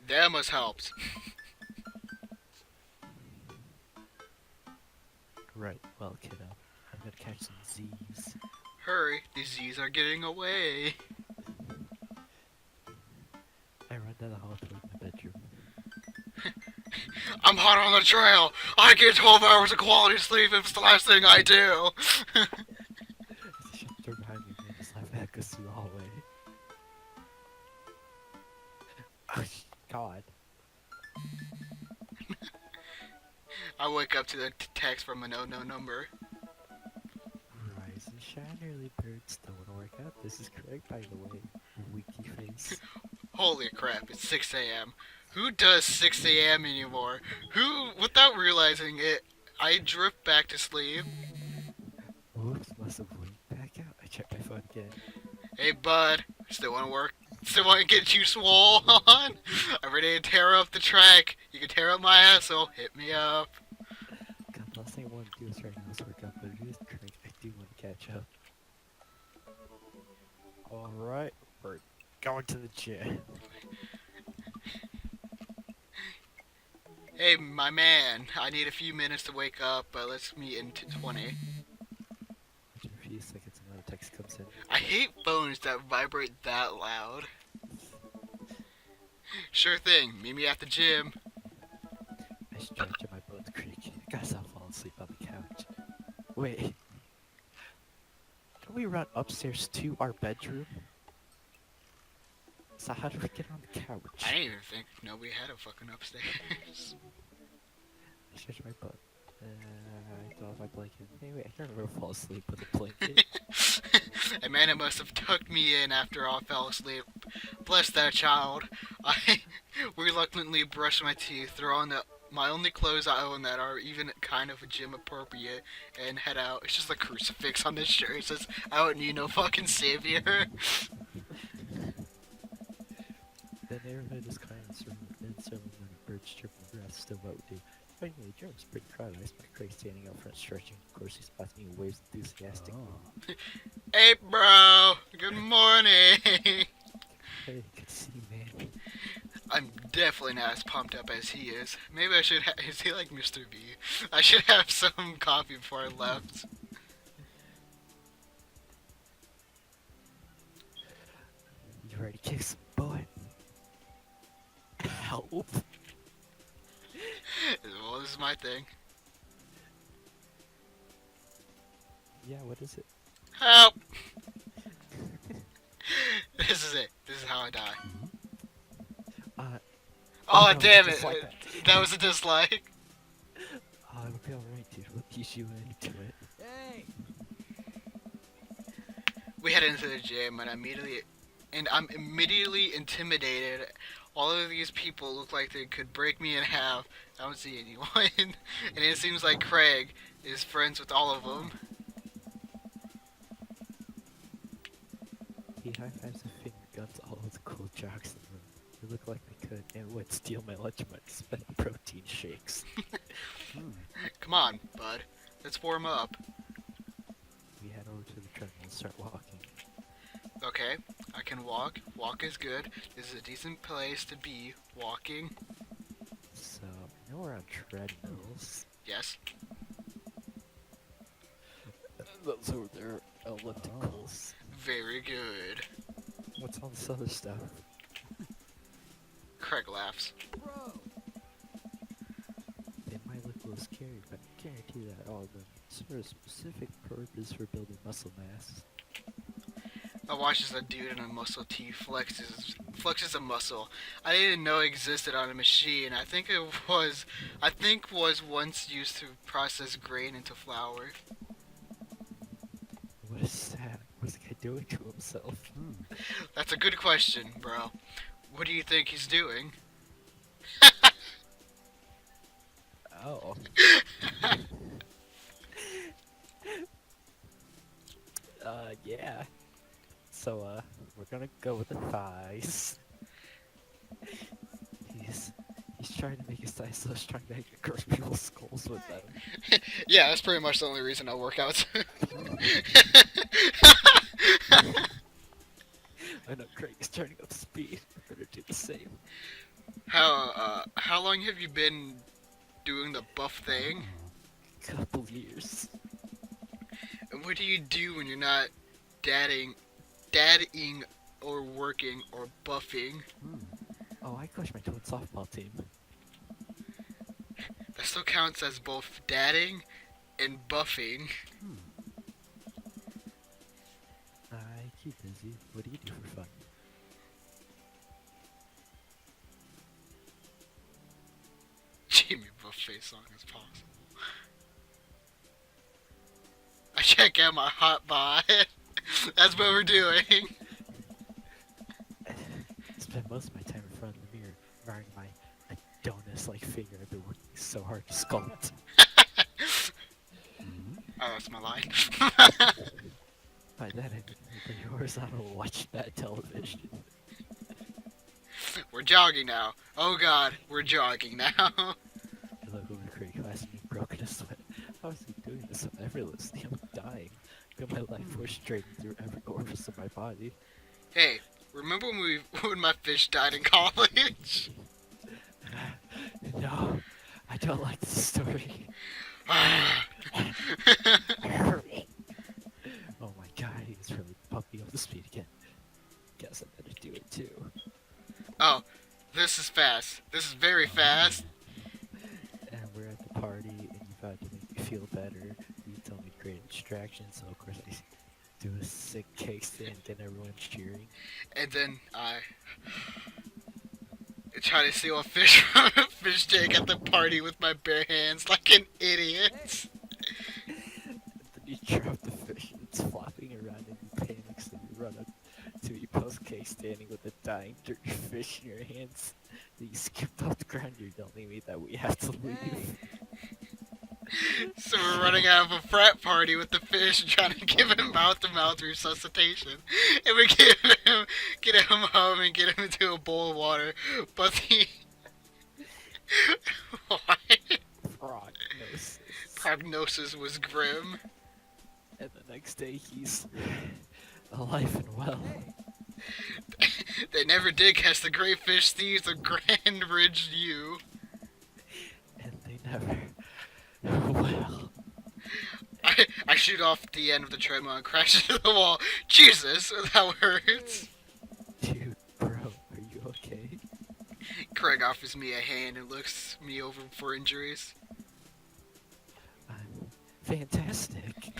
That must helped. Right, well, kiddo, I'm gonna catch some Z's. Hurry, these Z's are getting away. I run down the hall toward my bedroom. I'm hot on the trail. I get 12 hours of quality sleep if it's the last thing I do. As I shut the door behind me, Amanda's laughing echoes through the hallway. Oh, God. I wake up to the text from an unknown number. Rise and shine, early birds. Don't wanna work out. This is Craig, by the way. Winky face. Holy crap, it's 6 a.m. Who does 6 a.m. anymore? Who, without realizing it, I drift back to sleep. Whoops, must have winked back out. I checked my phone again. Hey bud, still wanna work? Still wanna get you swole on? I'm ready to tear up the track. You can tear up my asshole. Hit me up. God, the last thing I want to do is right now is work out, but it is Craig. I do want to catch up. Alright, we're going to the gym. Hey, my man, I need a few minutes to wake up, but let's meet in 20. After a few seconds, another text comes in. I hate phones that vibrate that loud. Sure thing, meet me at the gym. I stretch and my bones creak. I guess I'll fall asleep on the couch. Wait. Don't we run upstairs to our bedroom? So how do we get on the couch? I didn't even think nobody had a fucking upstairs. I stretch my butt. I throw off my blanket. Anyway, I can never fall asleep with a blanket. Amanda must have tucked me in after I fell asleep. Bless that child. I reluctantly brush my teeth, throw on my only clothes I own that are even kind of gym appropriate, and head out. It's just a crucifix on this shirt. It says, I don't need no fucking savior. The neighborhood is kind of circling when birds chirp in the grass. Still what we do. Finally, Jerem's pretty proud. I spot Craig standing out front stretching. Of course, he spots me and waves enthusiastically. Hey, bro. Good morning. Hey, good to see you, man. I'm definitely not as pumped up as he is. Maybe I should is he like Mr. B? I should have some coffee before I left. You ready to kick some butt? Help! Well, this is my thing. Yeah, what is it? Help! This is it. This is how I die. Oh, no, damn it. dislike That was a dislike. Oh, it'll be alright, dude. We'll ease you into it. Hey! We head into the gym and I'm immediately intimidated. All of these people look like they could break me in half. I don't see anyone. And it seems like Craig is friends with all of them. He high-fives and finger guns all of the cool jocks in the room. They look like they could and would steal my lunch money spent on protein shakes. Come on, bud. Let's warm up. We head over to the treadmill and start walking. Okay, I can walk. Walk is good. This is a decent place to be walking. So, I know we're on treadmills. Yes. Those over there are ellipticals. Very good. What's all this other stuff? Craig laughs. Bro! They might look a little scary, but I guarantee that all of them serve a specific purpose for building muscle mass. I watches a dude in a muscle tee flexes a muscle I didn't know existed on a machine. I think was once used to process grain into flour. What is that? What's the guy doing to himself? That's a good question, bro. What do you think he's doing? Oh. Yeah. So, we're gonna go with the thighs. He's trying to make his thighs so strong that he can crush people's skulls with them. Yeah, that's pretty much the only reason I work out. I know Craig is turning up speed. We better do the same. How long have you been doing the buff thing? Couple years. And what do you do when you're not daddying or working or buffing? Oh, I coach my twin softball team. That still counts as both dadding and buffing. I keep busy. What do you do for fun? Jimmy Buffet song as possible. I check out my hot bot. That's what we're doing. Spend most of my time in front of the mirror, admiring my Adonis-like figure I've been working so hard to sculpt. Oh, that's my line. By that I mean the horizontal watch that television. We're jogging now. Oh god, we're jogging now. I look over the creek class and being broken a sweat. How is he doing this so effortlessly? I'm dying. I feel my life force straighting through every orifice of my body. Hey, remember when my fish died in college? No, I don't like this story. Oh my god, he's really pumping up the speed again. Guess I better do it too. Oh, this is fast. This is very fast. And we're at the party, and you thought to make me feel better. You told me to create a distraction, so of course I do a sick cake stand, get everyone cheering. And then I try to steal a fish from a fish tank at the party with my bare hands like an idiot. And then you drop the fish, and it's flopping around, and you panic, so you run up to me post cake standing with a dying dirty fish in your hands. Then you skip off the ground, you're telling me that we have to leave. So we're running out of a frat party with the fish and trying to give him mouth-to-mouth resuscitation. And we get him home and get him into a bowl of water. But the... What? Prognosis. Prognosis was grim. And the next day he's alive and well. They never did catch the great fish thieves of Grand Ridge View. And they never. Well. I shoot off the end of the treadmill and crash into the wall. Jesus, that hurts. Dude, bro, are you okay? Craig offers me a hand and looks me over for injuries. I'm fantastic.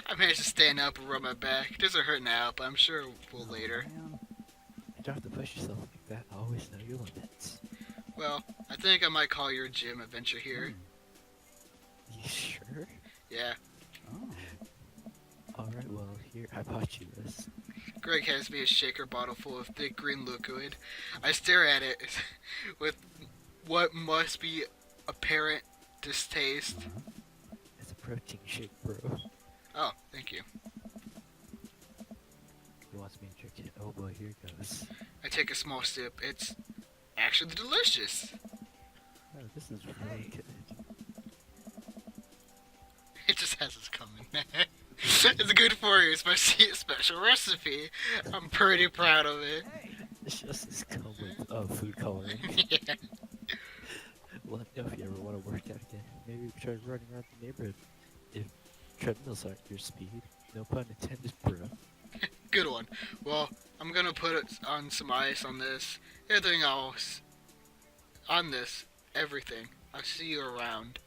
I managed to stand up and rub my back. It doesn't hurt now, but I'm sure it will later. Man. You don't have to push yourself like that. Always know your limits. Well, I think I might call your gym adventure here. You sure? Yeah. Alright, well, here, I bought you this. Greg hands me a shaker bottle full of thick green liquid. I stare at it with what must be apparent distaste. It's a protein shake, bro. Oh, thank you. He wants me to drink it. Oh boy, here it goes. I take a small sip. It's actually delicious. Oh, this is really good. It just has its coming. It's good for you. It's my special recipe. I'm pretty proud of it. It's just this come with food coloring. Yeah. Let me know if you ever want to work out again. Maybe we try running around the neighborhood. If treadmills aren't your speed, no pun intended, bro. Good one. Well, I'm gonna put it on some ice on this. Everything else. On this. Everything. I'll see you around.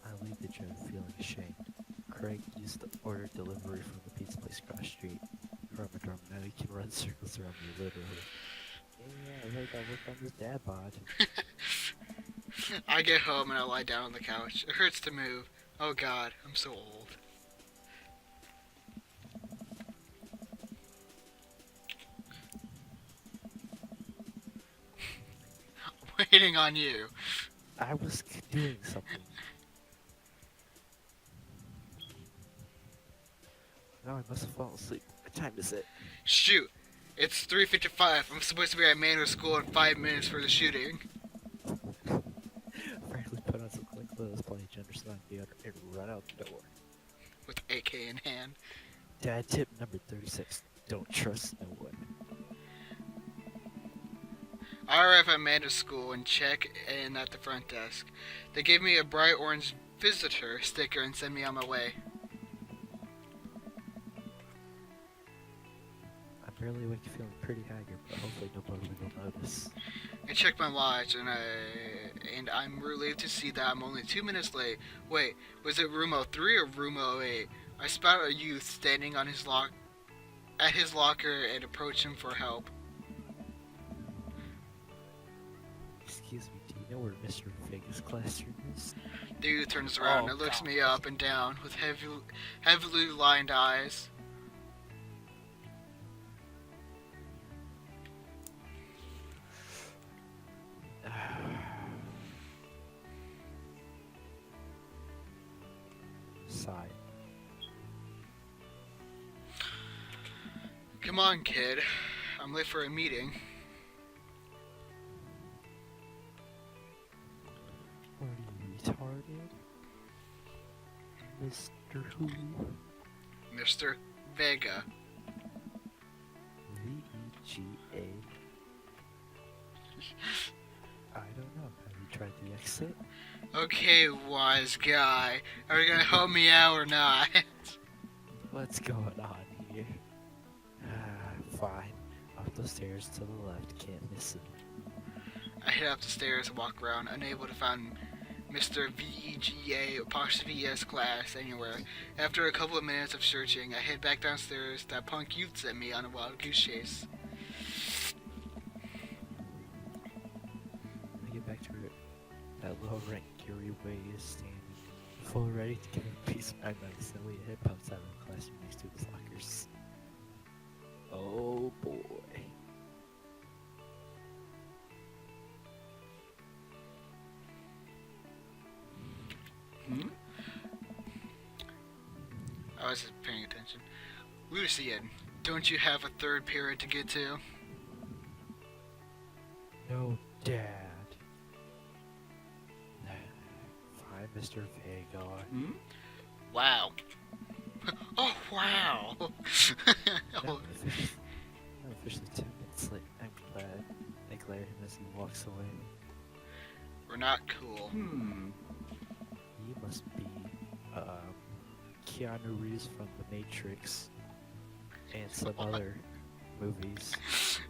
I leave the gym feeling ashamed. Craig used to order delivery from the pizza place across the street. From a dorm, now he can run circles around me literally. Yeah, I really gotta work on this dad bod. I get home and I lie down on the couch. It hurts to move. Oh god, I'm so old. I'm waiting on you. I was doing something. No, I must have fallen asleep. What time is it? Shoot. It's 3:55. I'm supposed to be at Manor School in 5 minutes for the shooting. Frankly, put on some clean clothes, play gender slime theater, and run out the door. With AK in hand. Dad tip number 36. Don't trust no one. I arrive at Amanda's school and check in at the front desk. They give me a bright orange visitor sticker and send me on my way. I'm barely awake, feeling pretty haggard, but hopefully nobody will notice. I check my watch and I'm relieved to see that I'm only 2 minutes late. Wait, was it room 03 or room 08? I spot a youth standing on his locker and approach him for help. Excuse me, do you know where Mr. Vega's classroom is? The youth turns around Oh, and looks God. me up and down with heavily lined eyes. Sigh. Come on, kid. I'm late for a meeting. Are you retarded? Mr. Who? Mr. Vega. V-E-G-A. I don't know. Have you tried the exit? Okay, wise guy. Are you gonna help me out or not? What's going on here? Fine. Up the stairs to the left, can't miss it. I head up the stairs and walk around, unable to find Mr. VEGA''S class anywhere. After a couple of minutes of searching, I head back downstairs. That punk youth sent me on a wild goose chase. I get back to it. That low rank Yuri Way is standing, full ready to give a piece of my medicine. We head pops out of the classroom next to his lockers. Oh boy. Hmm? I was just paying attention. Lucian, don't you have a third period to get to? No, Dad. Fine, Mr. Vega. Hmm? Wow. Oh, wow. I'm officially 10 minutes late. I'm glad. I glare at him as he walks away. We're not cool. Hmm. He must be, Keanu Reeves from The Matrix and some other movies.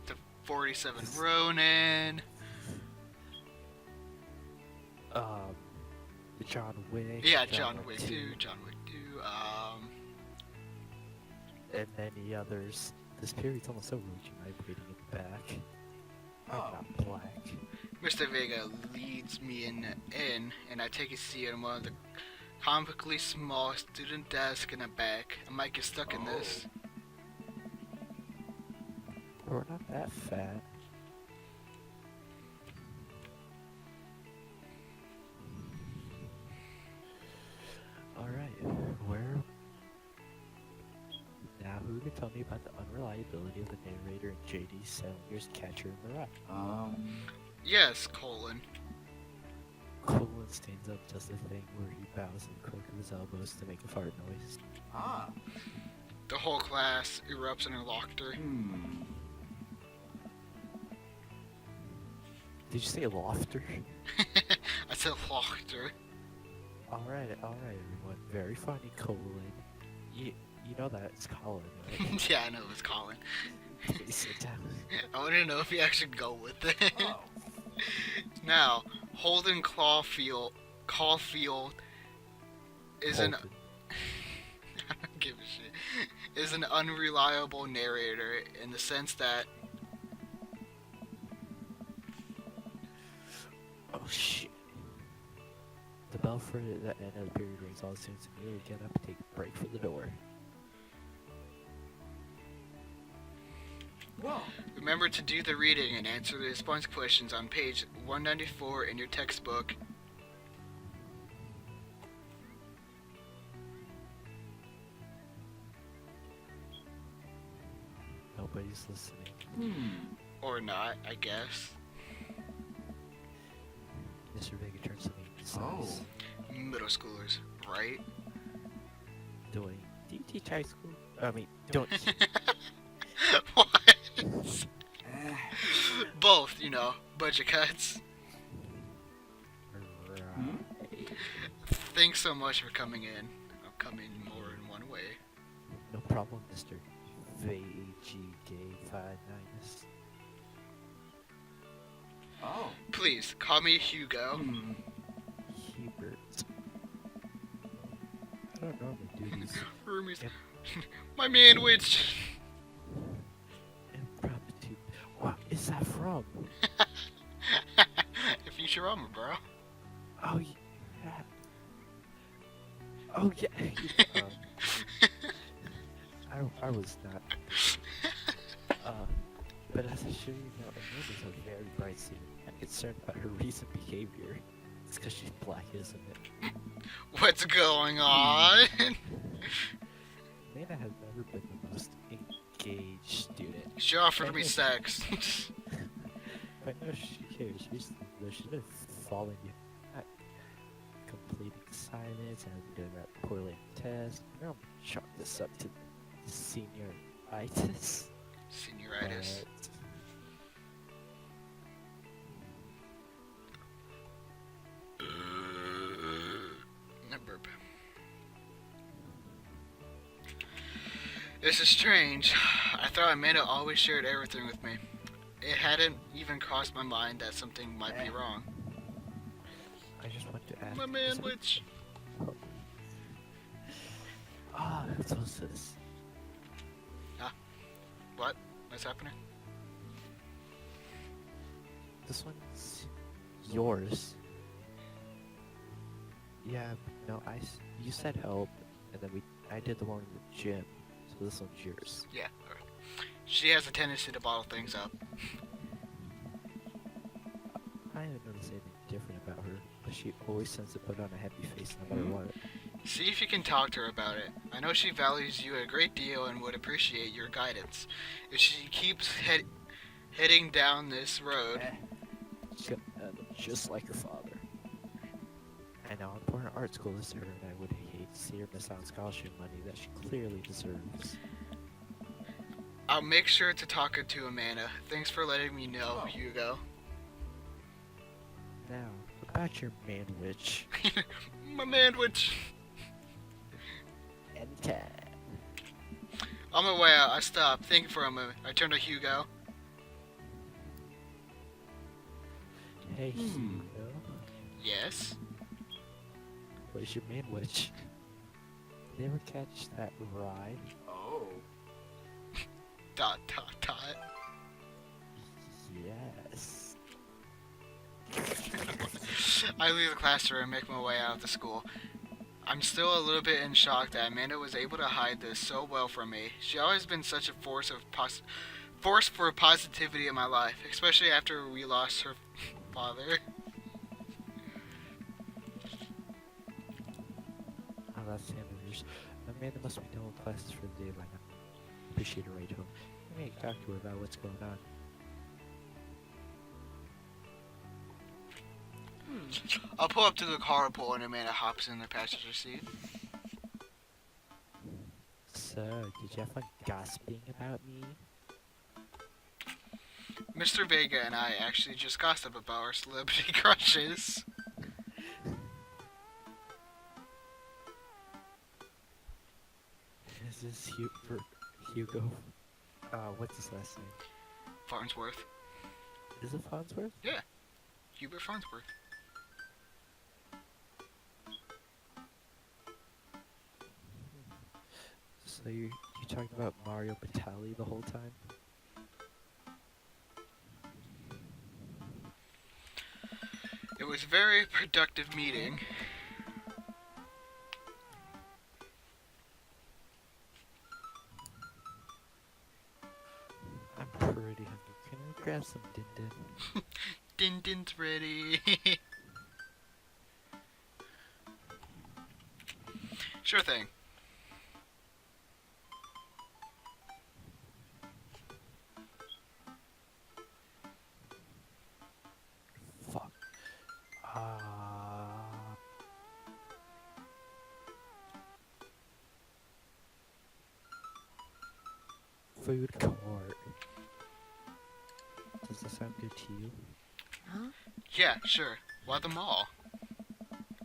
The 47 Ronin. John Wick. Yeah, John Wick 2, John Wick 2, and many others. This period's almost over. Would you mind waiting in the back? I'm Oh. not black. Mr. Vega leads me in, and I take a seat on one of the comically small student desks in the back. I might get stuck in this. We're not that fat. Alright, where... Now, who can tell me about the unreliability of the narrator in J.D. Salinger's Catcher in the Rye? Yes, Colin. Colin stands up, does the thing where he bows and crook of his elbows to make a fart noise. Ah. The whole class erupts in laughter. Hmm. Did you say laughter? I said laughter. Alright, everyone. Very funny, Colin. You know that it's Colin, right? Yeah, I know it's Colin. Please sit down. I want to know if you actually go with it. Oh. Now, Holden Caulfield is an Holden. I don't give a shit. Is an unreliable narrator in the sense that Oh shit. The bell for the end of the period rings all soon, so immediately get up and take a break for the door. Well. remember to do the reading and answer the response questions on page 194 in your textbook. Nobody's listening. Hmm. Or not, I guess. Mr. Vega turns to me and says, Oh. Middle schoolers, right? Do you teach high school? I mean, don't What? Eh. Both. you know, budget cuts. Right. Thanks so much for coming in. I'm coming more in one way. No problem, Mr. VGK59. Oh. Please, call me Hugo. Hmm. Hubert. I don't normally do these Roomies. Yep. My manwich. impromptu. What is that from? Futurama, bro. Oh yeah. Oh yeah. I was not. But as I show you now, Amanda's a very bright student. I'm concerned about her recent behavior. It's because she's black, isn't it? What's going on? Amanda has never been the most engaged student. She offered me sex. I know she cares. She's been falling behind, completing assignments and doing that poorly in tests. I know I'm gonna chalk this up to senioritis. Senioritis. A burp. This is strange. I thought Amanda always shared everything with me. It hadn't even crossed my mind that something might be wrong. I just want to ask. My manwich. Ah, who does this? What? What's happening? This one's yours. Yeah, no, you said help, and then I did the one in the gym, so this one's yours. Yeah. Alright. She has a tendency to bottle things up. I haven't noticed anything different about her, but she always tends to put on a happy face no matter what. See if you can talk to her about it. I know she values you a great deal and would appreciate your guidance. If she keeps heading down this road, She's gonna end up just like her father. I know how important art school is to her, and I would hate to see her miss out on scholarship money that she clearly deserves. I'll make sure to talk to Amanda. Thanks for letting me know, Hugo. Now, about your manwich. My manwich. And cat. On my way out, I stopped. Thank you for a moment. I turned to Hugo. Hey, Hmm. Hugo. Yes? Where's your manwich? Did you ever catch that ride? Oh. Dot, dot, dot. Yes. I leave the classroom and make my way out of the school. I'm still a little bit in shock that Amanda was able to hide this so well from me. She's always been such a force for positivity in my life, especially after we lost her father. Oh, that's Sanders. Amanda must be done with classes for the day by now. Appreciate her ride home. You may talk to her about what's going on. I'll pull up to the carpool and Amanda hops in the passenger seat. So, did you have fun gossiping about me? Mr. Vega and I actually just gossip about our celebrity crushes. Is this Hugo? What's his last name? Farnsworth. Is it Farnsworth? Hubert Farnsworth. So you talking about Mario Batali the whole time? It was a very productive meeting. I'm pretty hungry. Can I grab some din din? Din Din's ready. Sure thing. Fuck. Food court. Does that sound good to you? Huh? Yeah, sure. Why the mall?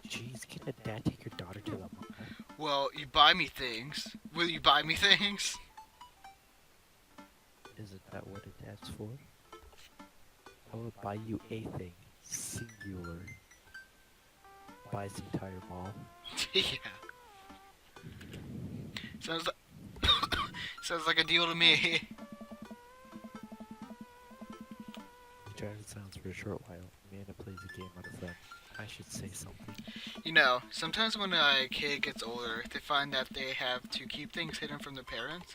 Jeez, can a dad take your daughter to the mall? Well, you buy me things. Will you buy me things? Isn't that what a dad's for? I will buy you a thing. Singular. Buys the entire mall. Yeah. Sounds like sounds like a deal to me. Jared sounds for a short while. Amanda plays a game on her phone. I should say something. You know, sometimes when a kid gets older, they find that they have to keep things hidden from their parents,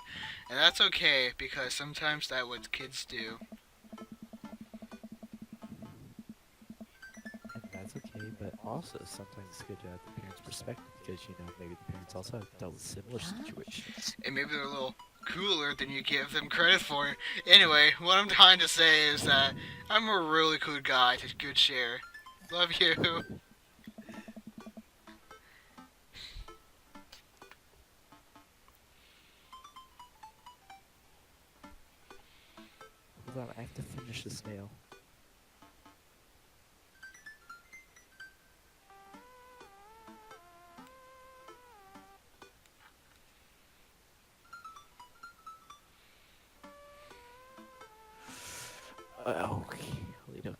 and that's okay because sometimes that's what kids do. And that's okay, but also sometimes it's good to have the parents' perspective because, you know, maybe the parents also have dealt with similar situations. And maybe they're a little cooler than you give them credit for. Anyway, what I'm trying to say is that I'm a really cool guy to good share. Love you. Hold on, I have to finish this nail. Okay, oaky.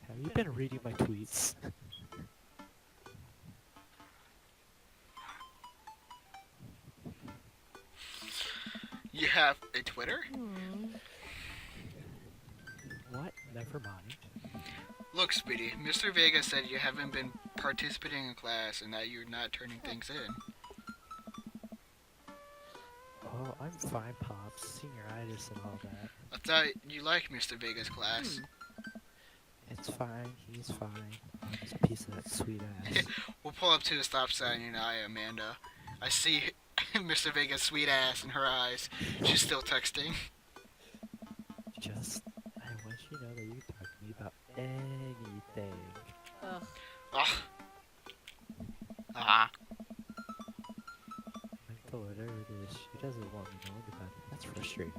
Have you been reading my tweets? You have a Twitter? What? Never mind. Look, Speedy, Mr. Vega said you haven't been participating in class and that you're not turning things in. Oh, I'm fine, Pops. Senioritis and all that. I thought you liked Mr. Vega's class. It's fine, he's fine. He's a piece of that sweet ass. We'll pull up to the stop sign and Amanda. I see Mr. Vega's sweet ass in her eyes. She's still texting. Just, I want you to know that you can talk to me about anything. Ugh. Ah. Ah. But whatever it is, she doesn't want me knowing about it. That's frustrating.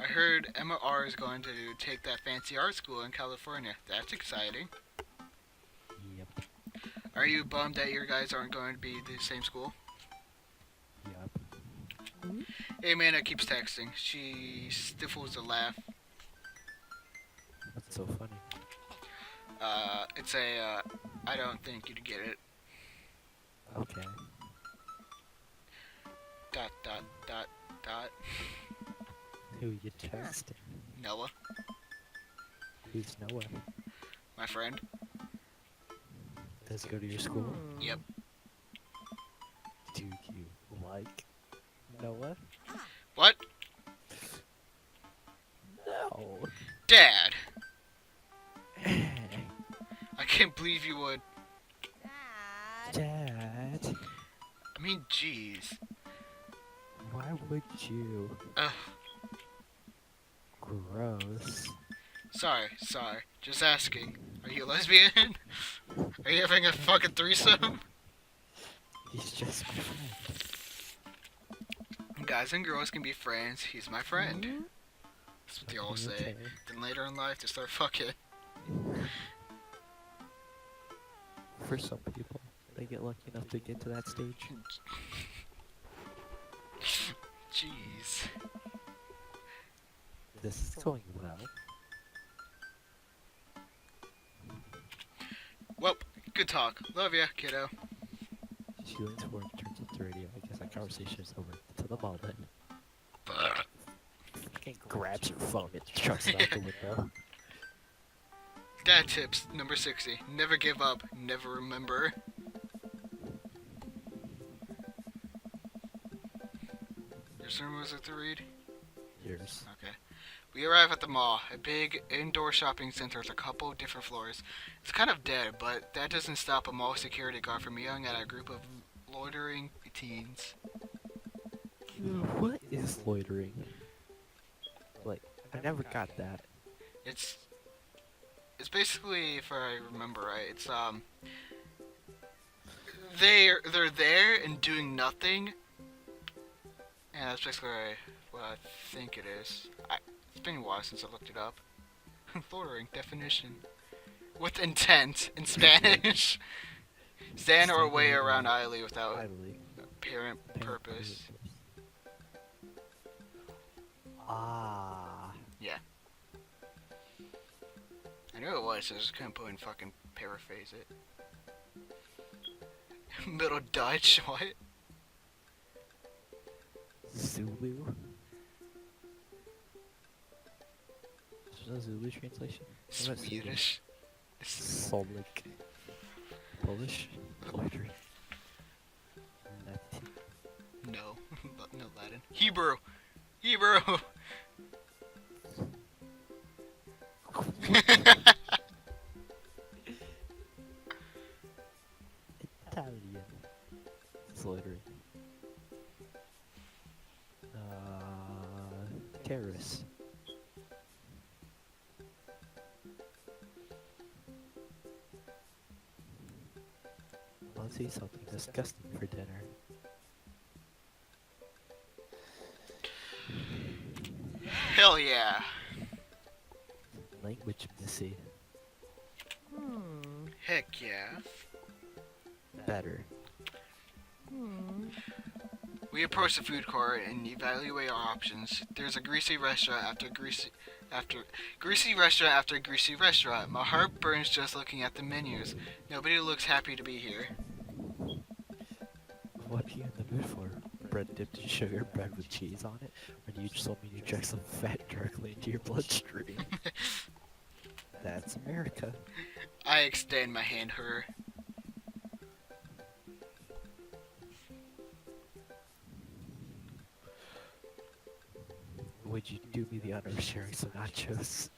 I heard Emma R is going to take that fancy art school in California. That's exciting. Yep, Are you bummed that your guys aren't going to be the same school? yep. Hey, Amanda keeps texting. She stifles a laugh. What's so funny? It's a, I don't think you'd get it. Okay. Dot, dot, dot, dot. Who you texting? Noah, Who's Noah? my friend. Does he go to your school? Yep. Do you like Noah? What? No. Dad! I can't believe you would. Dad. Dad, I mean, jeez. why would you? Ugh. Gross. Sorry. Just asking. Are you a lesbian? Are you having a fucking threesome? He's just my friend. Guys and girls can be friends. He's my friend. That's what they all say. Okay. Then later in life, they start fucking. For some people, they get lucky enough to get to that stage. Jeez. This is going well. Well, good talk. Love ya, kiddo. She leans forward and turns off the radio. I guess that conversation is over. To the mall then. Fucking grabs her phone and chucks it out the window. Dad tips number 60. Never give up. Never remember. Your sermon was it to read? Yours. Okay. We arrive at the mall, a big indoor shopping center with a couple different floors. It's kind of dead, but that doesn't stop a mall security guard from yelling at a group of loitering teens. What is loitering? Like, I never got that. It's basically, if I remember right, it's they're there and doing nothing, and that's basically what I think it is. It's been a while since I looked it up. Loitering definition. With intent in Spanish. Stand or way around idly without Idly. apparent purpose. Ah. I knew it was, so I just couldn't put in fucking paraphrase it. Middle Dutch, what? Zulu. Is there a Zulu translation? What about Swedish. Solic. Polish. Loitering. Latin. No. No Latin. Hebrew! Hebrew! Italian. It's loitering. Terrorist. Let's eat something disgusting for dinner. Hell yeah! Language missy. Heck yeah. Better. We approach the food court and evaluate our options. There's a greasy restaurant after greasy restaurant. My heart burns just looking at the menus. Nobody looks happy to be here. What are you in the mood for? Bread dipped in sugar, bread with cheese on it? Or do you just want me to inject some fat directly into your bloodstream? That's America. I extend my hand to her. Would you do me the honor of sharing some nachos?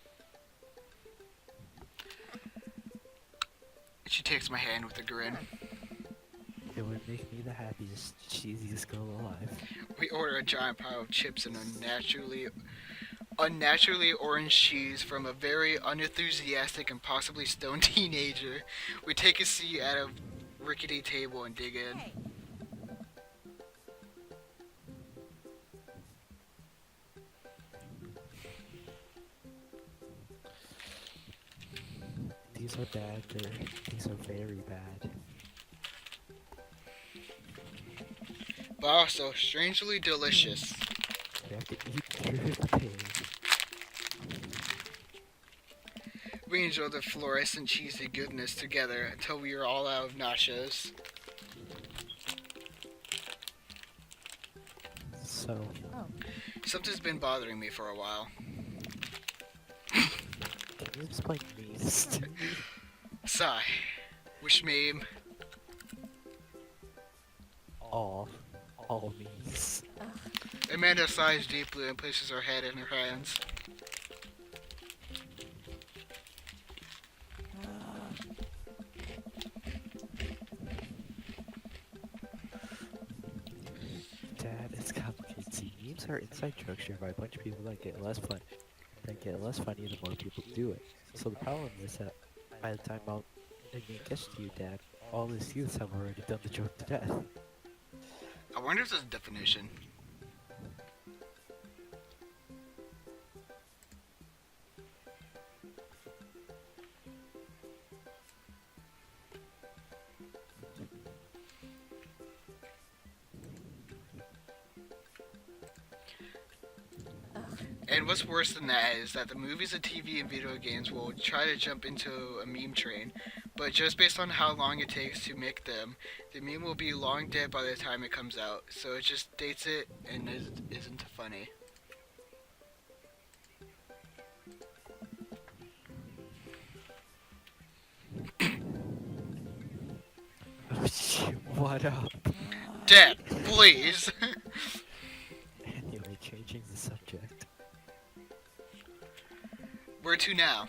She takes my hand with a grin. It would make me the happiest, cheesiest girl alive. We order a giant pile of chips and unnaturally orange cheese from a very unenthusiastic and possibly stoned teenager. We take a seat at a rickety table and dig in. These are bad, these are very bad. But also strangely delicious. We have to eat through the pain. We enjoy the fluorescent cheesy goodness together until we are all out of nachos. So, Something's been bothering me for a while. can you explain means to me? Sigh. Which meme? All means. Amanda sighs deeply and places her head in her hands. Dad, it's complicated. See, memes are inside jokes shared by a bunch of people that get less funny the more people do it. So the problem is that by the time it gets to you, Dad, all these youths have already done the joke to death. I wonder if there's a definition. And what's worse than that is that the movies and TV and video games will try to jump into a meme train, but just based on how long it takes to make them, the meme will be long dead by the time it comes out, so it just dates it and isn't funny. Oh shit, what up? Dad, please! Anyway, changing the subject. Where to now?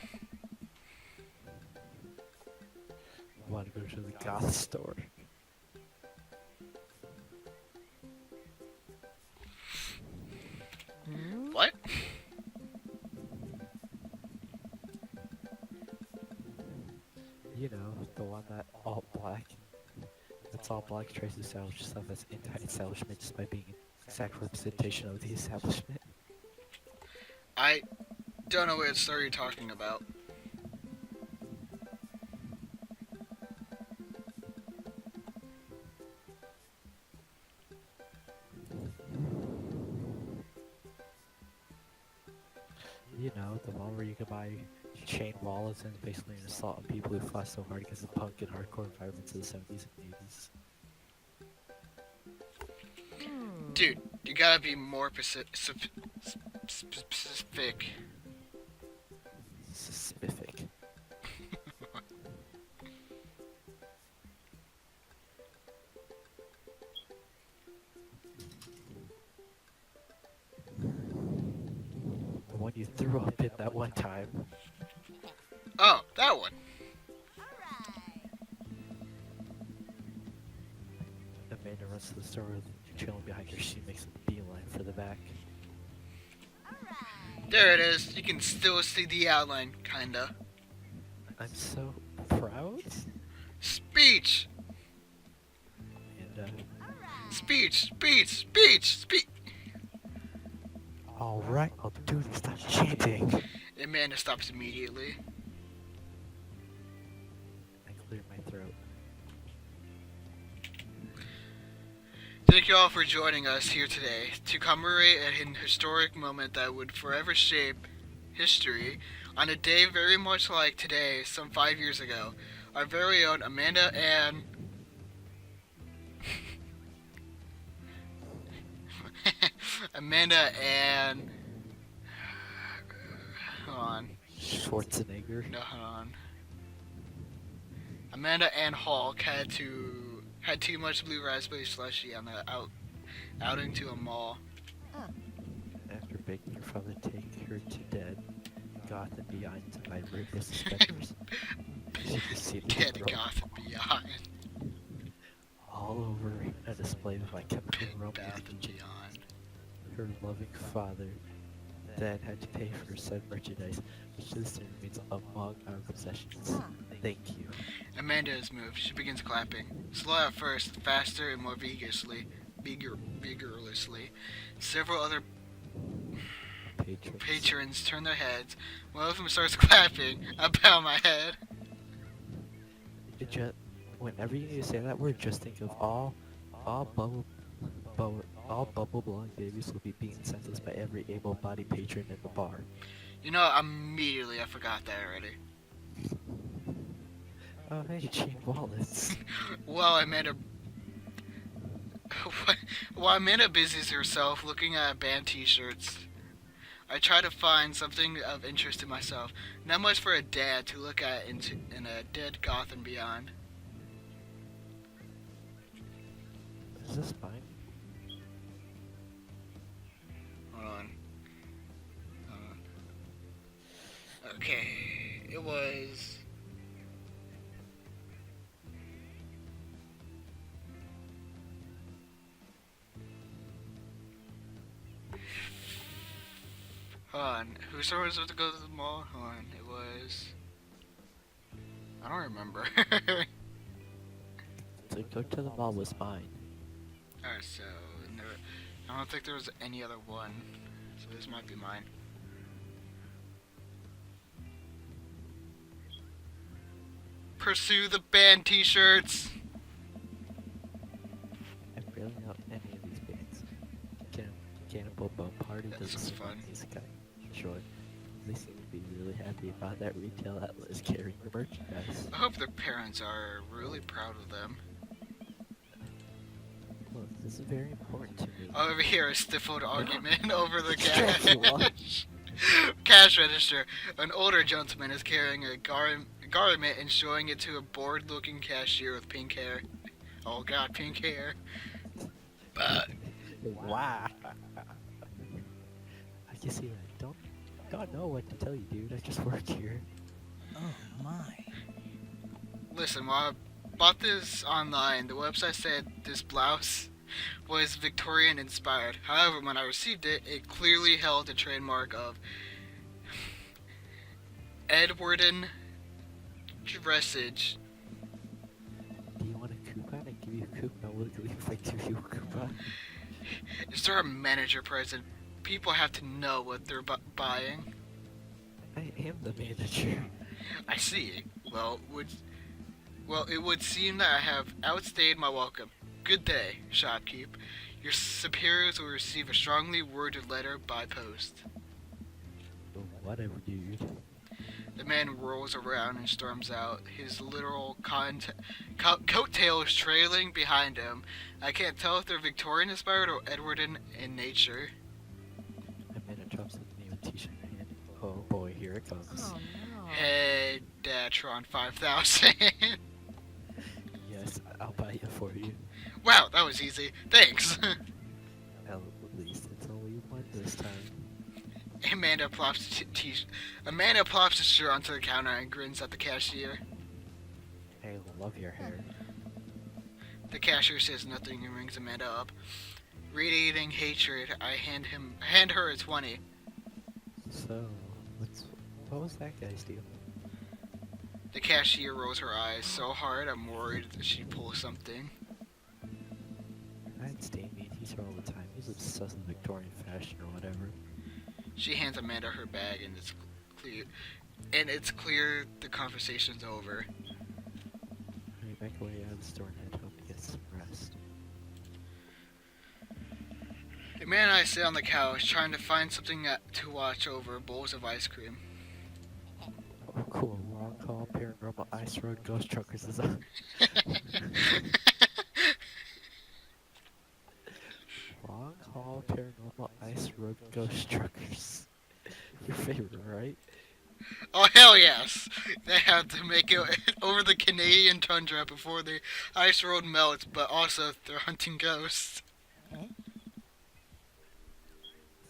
Wanna go to the goth store? What? You know, the one that all black. It's all black tries to establish stuff as anti-establishment just by being exact representation of the establishment. I don't know what story you're talking about. You know, the one where you can buy chain wallets and basically an assault on people who fought so hard against the punk and hardcore environments of the 70s and 80s. Dude, you gotta be more specific. Specific. The one you threw up in that one time. Oh, that one. Amanda runs to the store with you trailing behind her. She makes a beeline for the back. There it is. You can still see the outline, kinda. I'm so proud. Speech! And, Speech! alright, I'll do this. Stop chanting. Amanda stops immediately. I cleared my throat. Thank you all for joining us here today to commemorate an historic moment that would forever shape history. On a day very much like today, some 5 years ago, our very own Amanda Ann Amanda Ann hold on. Schwarzenegger. No, hold on. Amanda Ann Hawk had too much blue raspberry slushy on the outing to a mall. After begging her father to take her to dead, Goth and beyond to buy rainbow suspenders, she proceeded to Dead throw Goth and Beyond. all over a display of My Chemical Romance. Goth and Beyond. Her loving father then had to pay for said merchandise, which to this day remains among our possessions. Thank you. Amanda is moved. She begins clapping. Slow at first, faster and more vigorously. Several other patrons turn their heads. One of them starts clapping. I bow my head. Whenever you need to say that word, just think of all bubble blowing babies will be beaten senseless by every able-bodied patron in the bar. You know, immediately I forgot that already. Oh hey, chain wallets. Well, Amanda busies herself looking at band t-shirts, I try to find something of interest in myself. Not much for a dad to look at in a dead Goth and Beyond. Is this fine? Hold on. Okay, it was... Hold on, whose store was supposed to go to the mall? Hold on, it was... I don't remember. To go to the mall was mine. Alright, so... I don't think there was any other one. So this might be mine. Pursue the band t-shirts! I barely know any of these bands. Cannibal Bone Party That doesn't sounds seem fun. like music I'm sure. They seem to be really happy about that retail outlet is carrying the merchandise. I hope their parents are really proud of them. Look, this is very important to me. Over here, a stifled argument over the Dracula. cash register. An older gentleman is carrying a garment and showing it to a bored-looking cashier with pink hair. Oh god, pink hair. Wow. I can see that. Don't know what to tell you, dude. I just work here. Oh my. Listen, while I bought this online, the website said this blouse was Victorian inspired. However, when I received it, it clearly held the trademark of Edwarden dressage. Do you want a coupon? I give you a coupon. Will you if I give you a coupon? Is there a manager present? People have to know what they're buying. I am the manager. I see. Well, it would seem that I have outstayed my welcome. Good day, shopkeep. Your superiors will receive a strongly worded letter by post. Whatever, dude. The man rolls around and storms out, his literal coattails trailing behind him. I can't tell if they're Victorian inspired or Edwardian in nature. Amanda drops the name of t-shirt in her hand. Oh boy, here it comes. Oh no. Hey, Datron 5000. Yes, I'll buy it for you. Wow, that was easy. Thanks. At least it's only one this time. Amanda plops the shirt onto the counter and grins at the cashier. I love your hair. The cashier says nothing and rings Amanda up. Radiating hatred, I hand her a 20. So, what was that guy's deal? The cashier rolls her eyes so hard I'm worried that she pulls something. I'd stay mean. He's here all the time. He's obsessed with Victorian fashion or whatever. She hands Amanda her bag and it's clear the conversation's over. I back away out of the store and head home to get some rest. Amanda and I sit on the couch trying to find something to watch over bowls of ice cream. Oh, cool. Wrong call. Paranormal Ice Road Ghost Truckers is on. Wrong call. Paranormal Ice Road Ghost Truckers. Your favorite, right? Oh hell yes! They have to make it over the Canadian tundra before the ice road melts, but also they're hunting ghosts.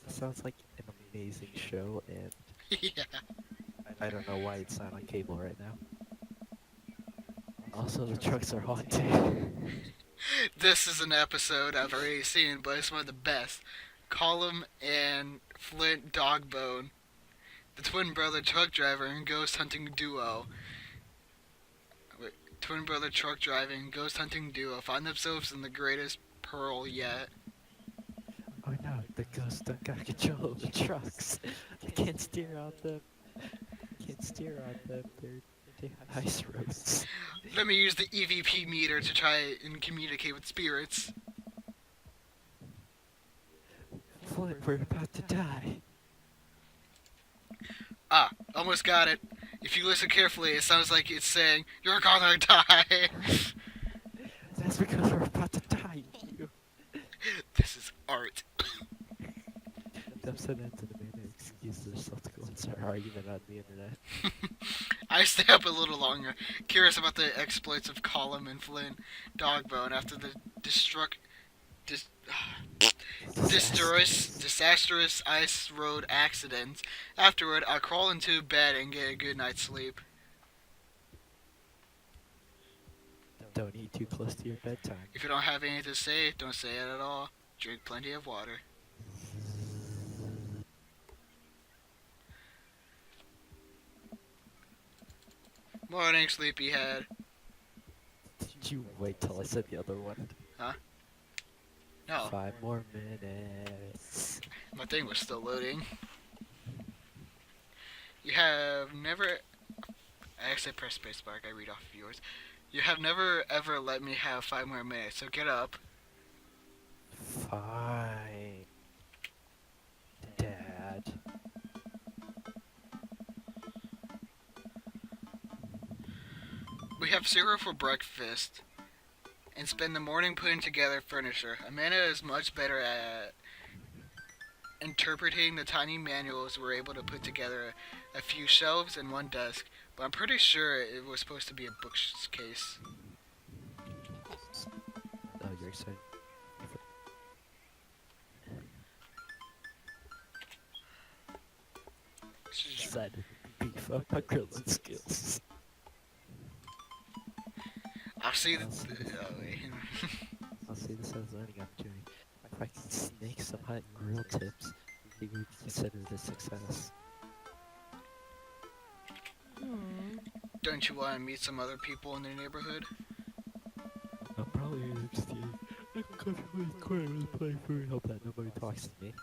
Sounds like an amazing show, and Yeah. I don't know why it's not on cable right now. Also, the trucks are haunted. This is an episode I've already seen, but it's one of the best. Colum and Flint Dogbone, the twin brother truck driver and ghost hunting duo. Twin brother truck driving ghost hunting duo find themselves in the greatest pearl yet. Oh no, the ghosts don't got control of the trucks. They can't steer on them. They're ice roads. Let me use the EVP meter to try and communicate with spirits. Flint, we're about to die. Ah, almost got it. If you listen carefully, it sounds like it's saying, "You're gonna die." That's because we're about to die. You. This is art. The episode ends and Amanda excuses herself to go and start argument on the internet. I stay up a little longer, curious about the exploits of Colum and Flynn Dogbone after the disastrous ice road accident. Afterward, I crawl into bed and get a good night's sleep. Don't eat too close to your bedtime. If you don't have anything to say, don't say it at all. Drink plenty of water. Morning, sleepyhead. Did you wait till I said the other one? No, 5 more minutes. my thing was still loading. You have never... I actually press spacebar, I read off of yours. You have never ever let me have 5 more minutes, so get up. Fine. Dad. We have cereal for breakfast and spend the morning putting together furniture. Amanda is much better at interpreting the tiny manuals we're able to put together a few shelves and one desk, but I'm pretty sure it was supposed to be a bookcase. Oh, you're excited. Decided to beef up my grilling skills. I'll see the... I'll see this as a learning opportunity. If I can snake some hot grill tips, it would be considered a success. Don't you want to meet some other people in the neighborhood? I'm probably just you. I can comfortably quiet with playing food. Hope that nobody talks to me.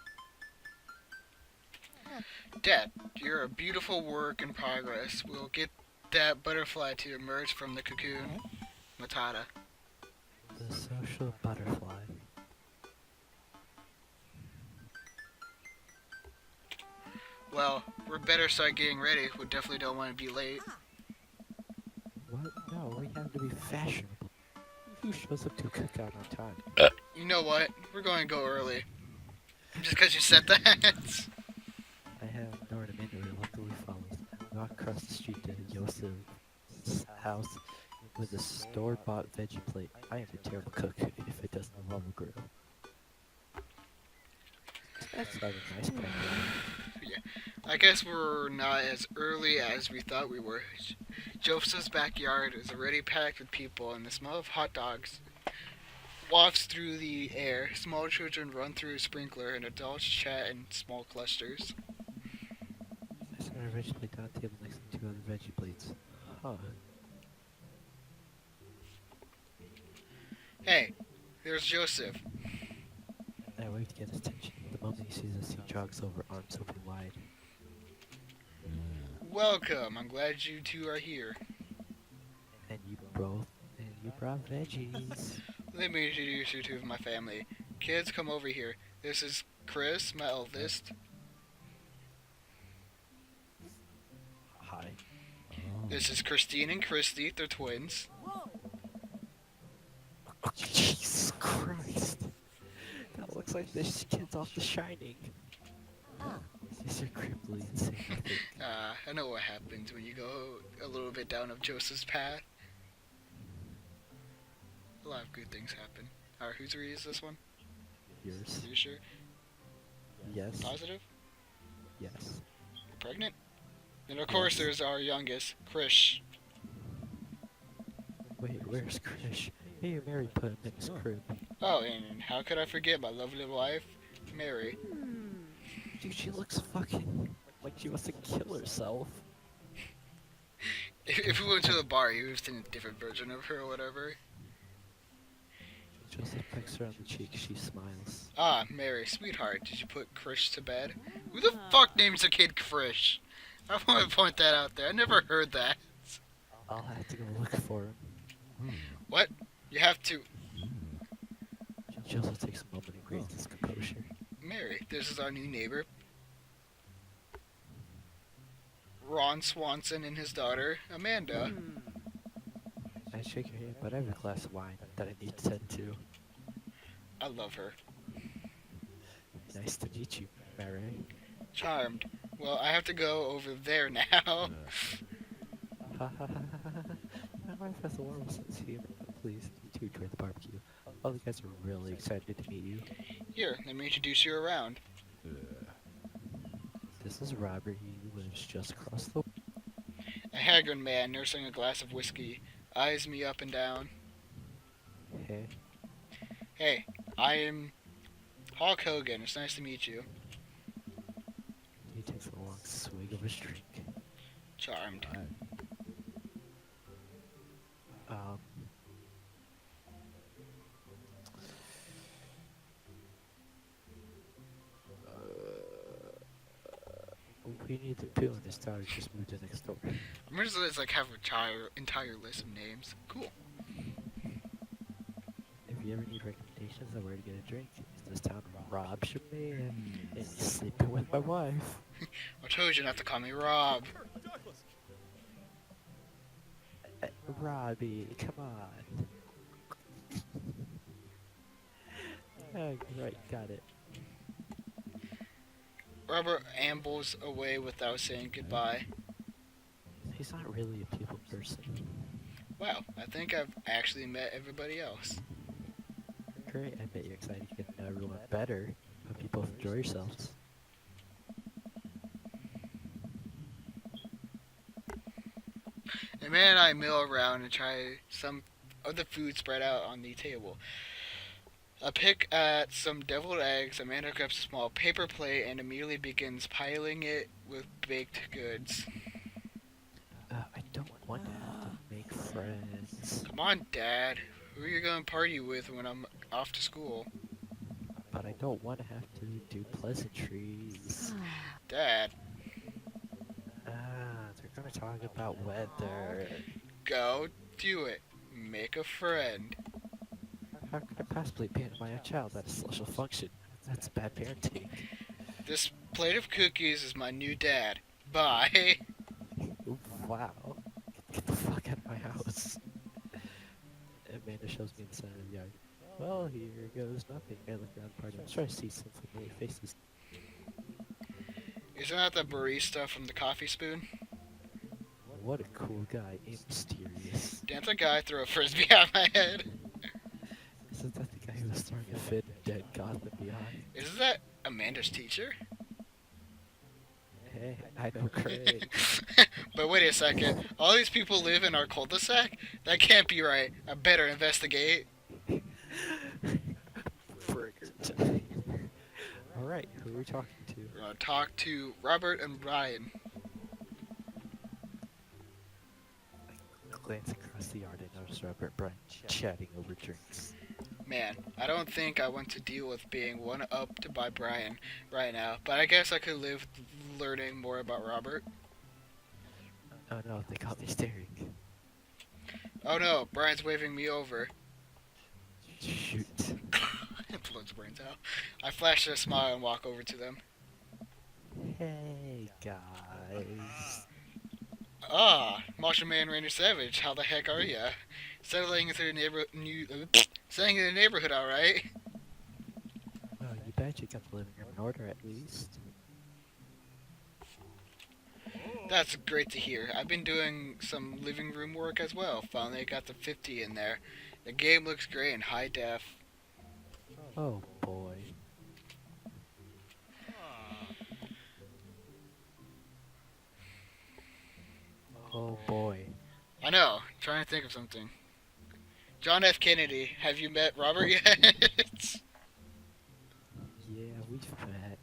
Dad, you're a beautiful work in progress. We'll get that butterfly to emerge from the cocoon. Matata. The social butterfly. Well, we're better start getting ready. We definitely don't want to be late. What? No, we have to be fashionable. Who shows up to a cookout on time? You know what? We're going to go early. Just because you said that. I have an ornament that luckily follows. Walk across the street to Yosef's house with a store-bought veggie plate. I am a terrible cook if it doesn't involve a grill. That's like a nice prank. I guess we're not as early as we thought we were. Joseph's backyard is already packed with people, and the smell of hot dogs wafts through the air. Small children run through a sprinkler, and adults chat in small clusters. I saw a veggie plate on the table next to 2 other veggie plates. Huh. Hey, there's Joseph. I wait to get his attention. The moment he sees us, he jogs over, arms open wide. Welcome. I'm glad you two are here. And you brought veggies. Let me introduce you to my family. Kids, come over here. This is Chris, my eldest. Hi. This is Christine and Christy. They're twins. Oh, Jesus Christ. That looks like this kid's off The Shining. These are crippling insane, I think. I know what happens when you go a little bit down of Joseph's path. A lot of good things happen. Alright, whose read is this one? Yours. Are you sure? Yes. Positive? Yes. You're pregnant? And of course Yes. there's our youngest, Krish. Wait, where's Krish? Hey, Mary put him in his crib. Oh, and how could I forget my lovely wife, Mary? Dude, she looks fucking like she wants to kill herself. If we went to the bar, you would have seen a different version of her or whatever. Joseph pecks her on the cheek. She smiles. Ah, Mary, sweetheart, did you put Krish to bed? Who the fuck names a kid Krish? I want to point that out there. I never heard that. I'll have to go look for him. What? You have to... Joseph takes a moment and grants his composure. Mary, this is our new neighbor. Ron Swanson and his daughter, Amanda. I shake her hand, but I have a glass of wine that I need to tend to. I love her. Nice to meet you, Mary. Charmed. Well, I have to go over there now. My wife has a warm sense of humor. Please, you two enjoy the barbecue. All the guys are really excited to meet you. Here, let me introduce you around. This is Robert. He lives just across the... A haggard man nursing a glass of whiskey eyes me up and down. Hey. Hey, I am Hulk Hogan. It's nice to meet you. He takes a long swig of his drink. Charmed. We need to poo and his daughter just moved in next door. I'm just like have a entire list of names. Cool. If you ever need recommendations on where to get a drink, this town robs your man, and he's sleeping with my wife. I told you not to call me Rob. Robbie, come on. Oh, right, got it. Robert ambles away without saying goodbye. He's not really a people person. Wow, I think I've actually met everybody else. Great, I bet you're excited to get to know everyone better. Hope you both enjoy yourselves. The man and I mill around and try some of the food spread out on the table. I pick at some deviled eggs. Amanda grabs a small paper plate and immediately begins piling it with baked goods. I don't want to have to make friends. Come on, Dad. Who are you going to party with when I'm off to school. But I don't want to have to do pleasantries. Dad, They're gonna talk about weather. go do it. Make a friend. How could I possibly ban my child at a social function? That's bad parenting. This plate of cookies is my new dad. Bye. Ooh, wow. Get the fuck out of my house. Amanda shows me the center of the yard. Well, here goes nothing. I look around the party. I'm trying to see some familiar faces. Isn't that the barista from the Coffee Spoon? What a cool guy. And mysterious. Didn't the guy throw a frisbee at my head? Isn't that the guy who was throwing a fit and dead Gotham behind? Isn't that Amanda's teacher? Hey, I know Craig. But wait a second. All these people live in our cul-de-sac? That can't be right. I better investigate. Burger time. Alright, who are we talking to? We're gonna talk to Robert and Brian. I glance across the yard and notice Robert and Brian chatting over drinks. Man, I don't think I want to deal with being one-upped by Brian right now, but I guess I could live learning more about Robert. Oh no, they caught me staring. Oh no, Brian's waving me over. Shoot. It blows brains out. I flash a smile and walk over to them. Hey guys. Ah, Martial Man Ranger Savage, how the heck are ya? Settling into the settling in the neighborhood, all right? Oh, you bet you got the living room in order at least. That's great to hear. I've been doing some living room work as well. Finally got the 50 in there. The game looks great in high def. Oh boy. Oh boy. I know. Trying to think of something. John F. Kennedy, have you met Robert yet? Yeah, we've met.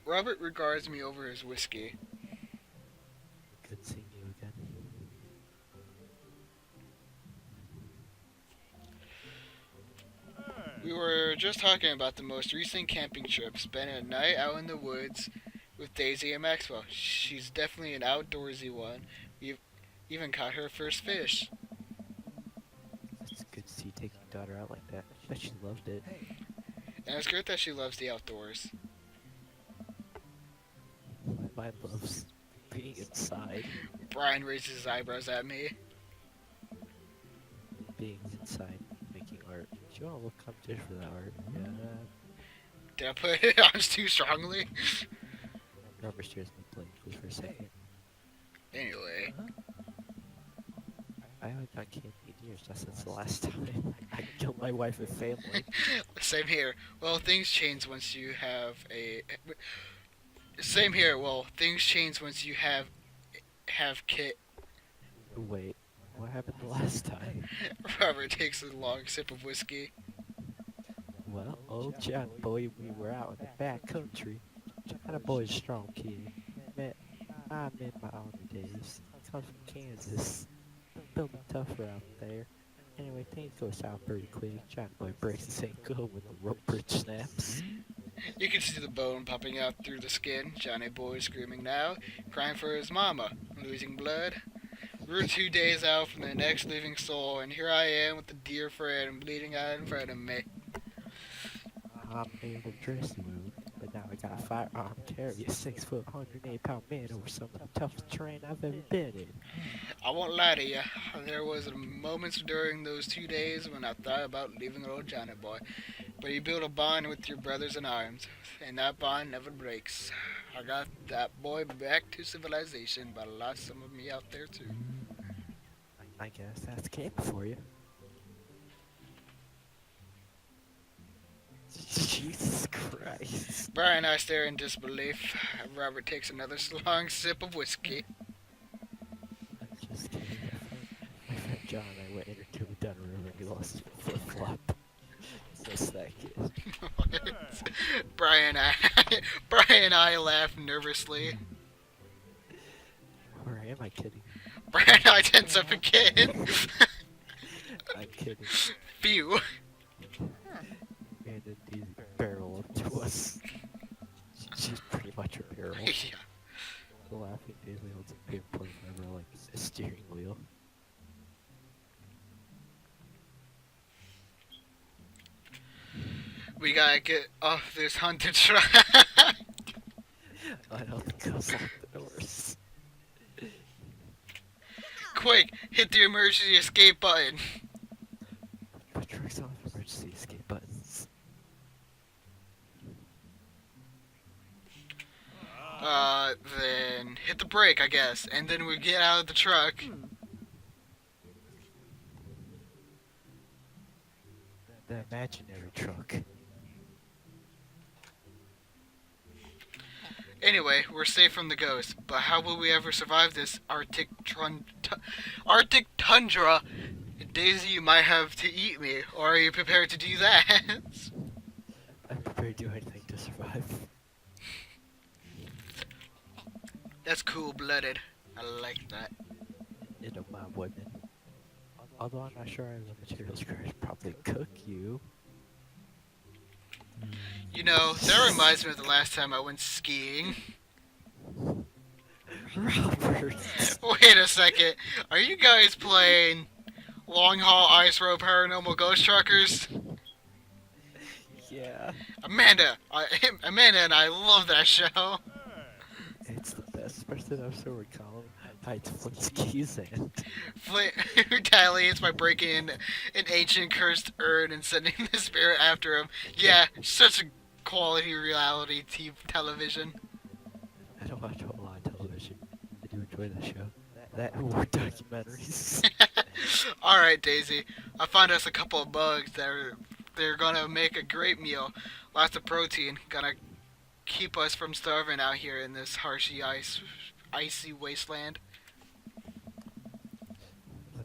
Robert regards me over his whiskey. Good seeing you again. We were just talking about the most recent camping trip, spending a night out in the woods with Daisy and Maxwell. She's definitely an outdoorsy one. We've even caught her first fish. It's good to see you taking your daughter out like that. I bet she loved it. And it's great that she loves the outdoors. My loves being inside. Brian raises his eyebrows at me. Being inside, making art. Do you want to look competition for that art? Yeah. Did I put it on too strongly? Robert stares at me blankly for a second. Anyway, I haven't done camping in years, just since the last time I killed my wife and family. same here. Well, things change once you have a... Same here. Well, things change once you have kit. Wait, what happened the last time? Robert takes a long sip of whiskey. Well, old John boy, we were out in the back country. John boy's a strong kid. I'm in my army days. Comes from Kansas. Building tougher out there. Anyway, things go south pretty quick. John boy breaks his ankle when the rope bridge snaps. You can see the bone popping out through the skin. Johnny Boy screaming now, crying for his mama, losing blood. We're 2 days out from the next living soul, and here I am with a dear friend bleeding out in front of me. I'm in a dressing room, but now I got a firearm carry a 6 foot, 108-pound man over some of the toughest terrain I've ever been in. I won't lie to you, there was moments during those 2 days when I thought about leaving old Johnny Boy. But you build a bond with your brothers in arms, and that bond never breaks. I got that boy back to civilization, but I lost some of me out there too. I guess that's camp for you. Jesus Christ. Brian and I stare in disbelief. Robert takes another long sip of whiskey. I'm just kidding. My friend John and I went into a dun room and we lost his flip-flop. Just that kid. Brian and I laugh nervously. Or am I kidding? Brand identifies up again. I'm kidding. Phew. And then Daisy barrel up to us. She's pretty much a barrel. Yeah. The laughing Daisy holds a pinpoint over like a steering wheel. We gotta get off this haunted truck. I don't close lock the doors. Quick, hit the emergency escape button. But trucks don't have emergency escape buttons. Then hit the brake, I guess, and then we get out of the truck. The imaginary truck. Anyway, we're safe from the ghost, but how will we ever survive this Arctic tundra? Daisy, you might have to eat me, or are you prepared to do that? I'm prepared to do anything to survive. That's cool-blooded. I like that. You know, my women. Although I'm not sure I have the materials could probably cook you. You know, that reminds me of the last time I went skiing. Robert! Wait a second. Are you guys playing Long Haul Ice Road Paranormal Ghost Truckers? Yeah. Amanda and I love that show. It's the best, especially that episode where Colin hides Flint skis and Flint retaliates by breaking an ancient cursed urn and sending the spirit after him. Yeah, such a quality reality television. I don't watch a whole lot of television. I do enjoy that show. That and war documentaries. Alright, Daisy. I found us a couple of bugs they're gonna make a great meal. Lots of protein. Gonna keep us from starving out here in this icy wasteland.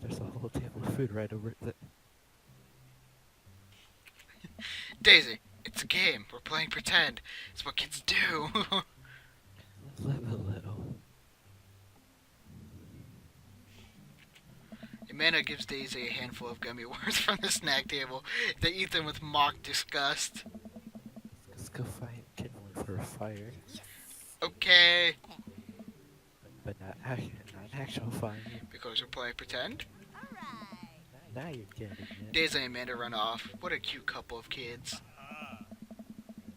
There's a whole table of food right over it. Daisy, it's a game. We're playing pretend. It's what kids do. Live a little. Amanda gives Daisy a handful of gummy worms from the snack table. They eat them with mock disgust. Let's go find kindling for a fire. Okay. But not an actual fire. Because we're playing pretend? Now you're getting it. Daisy and Amanda run off. What a cute couple of kids.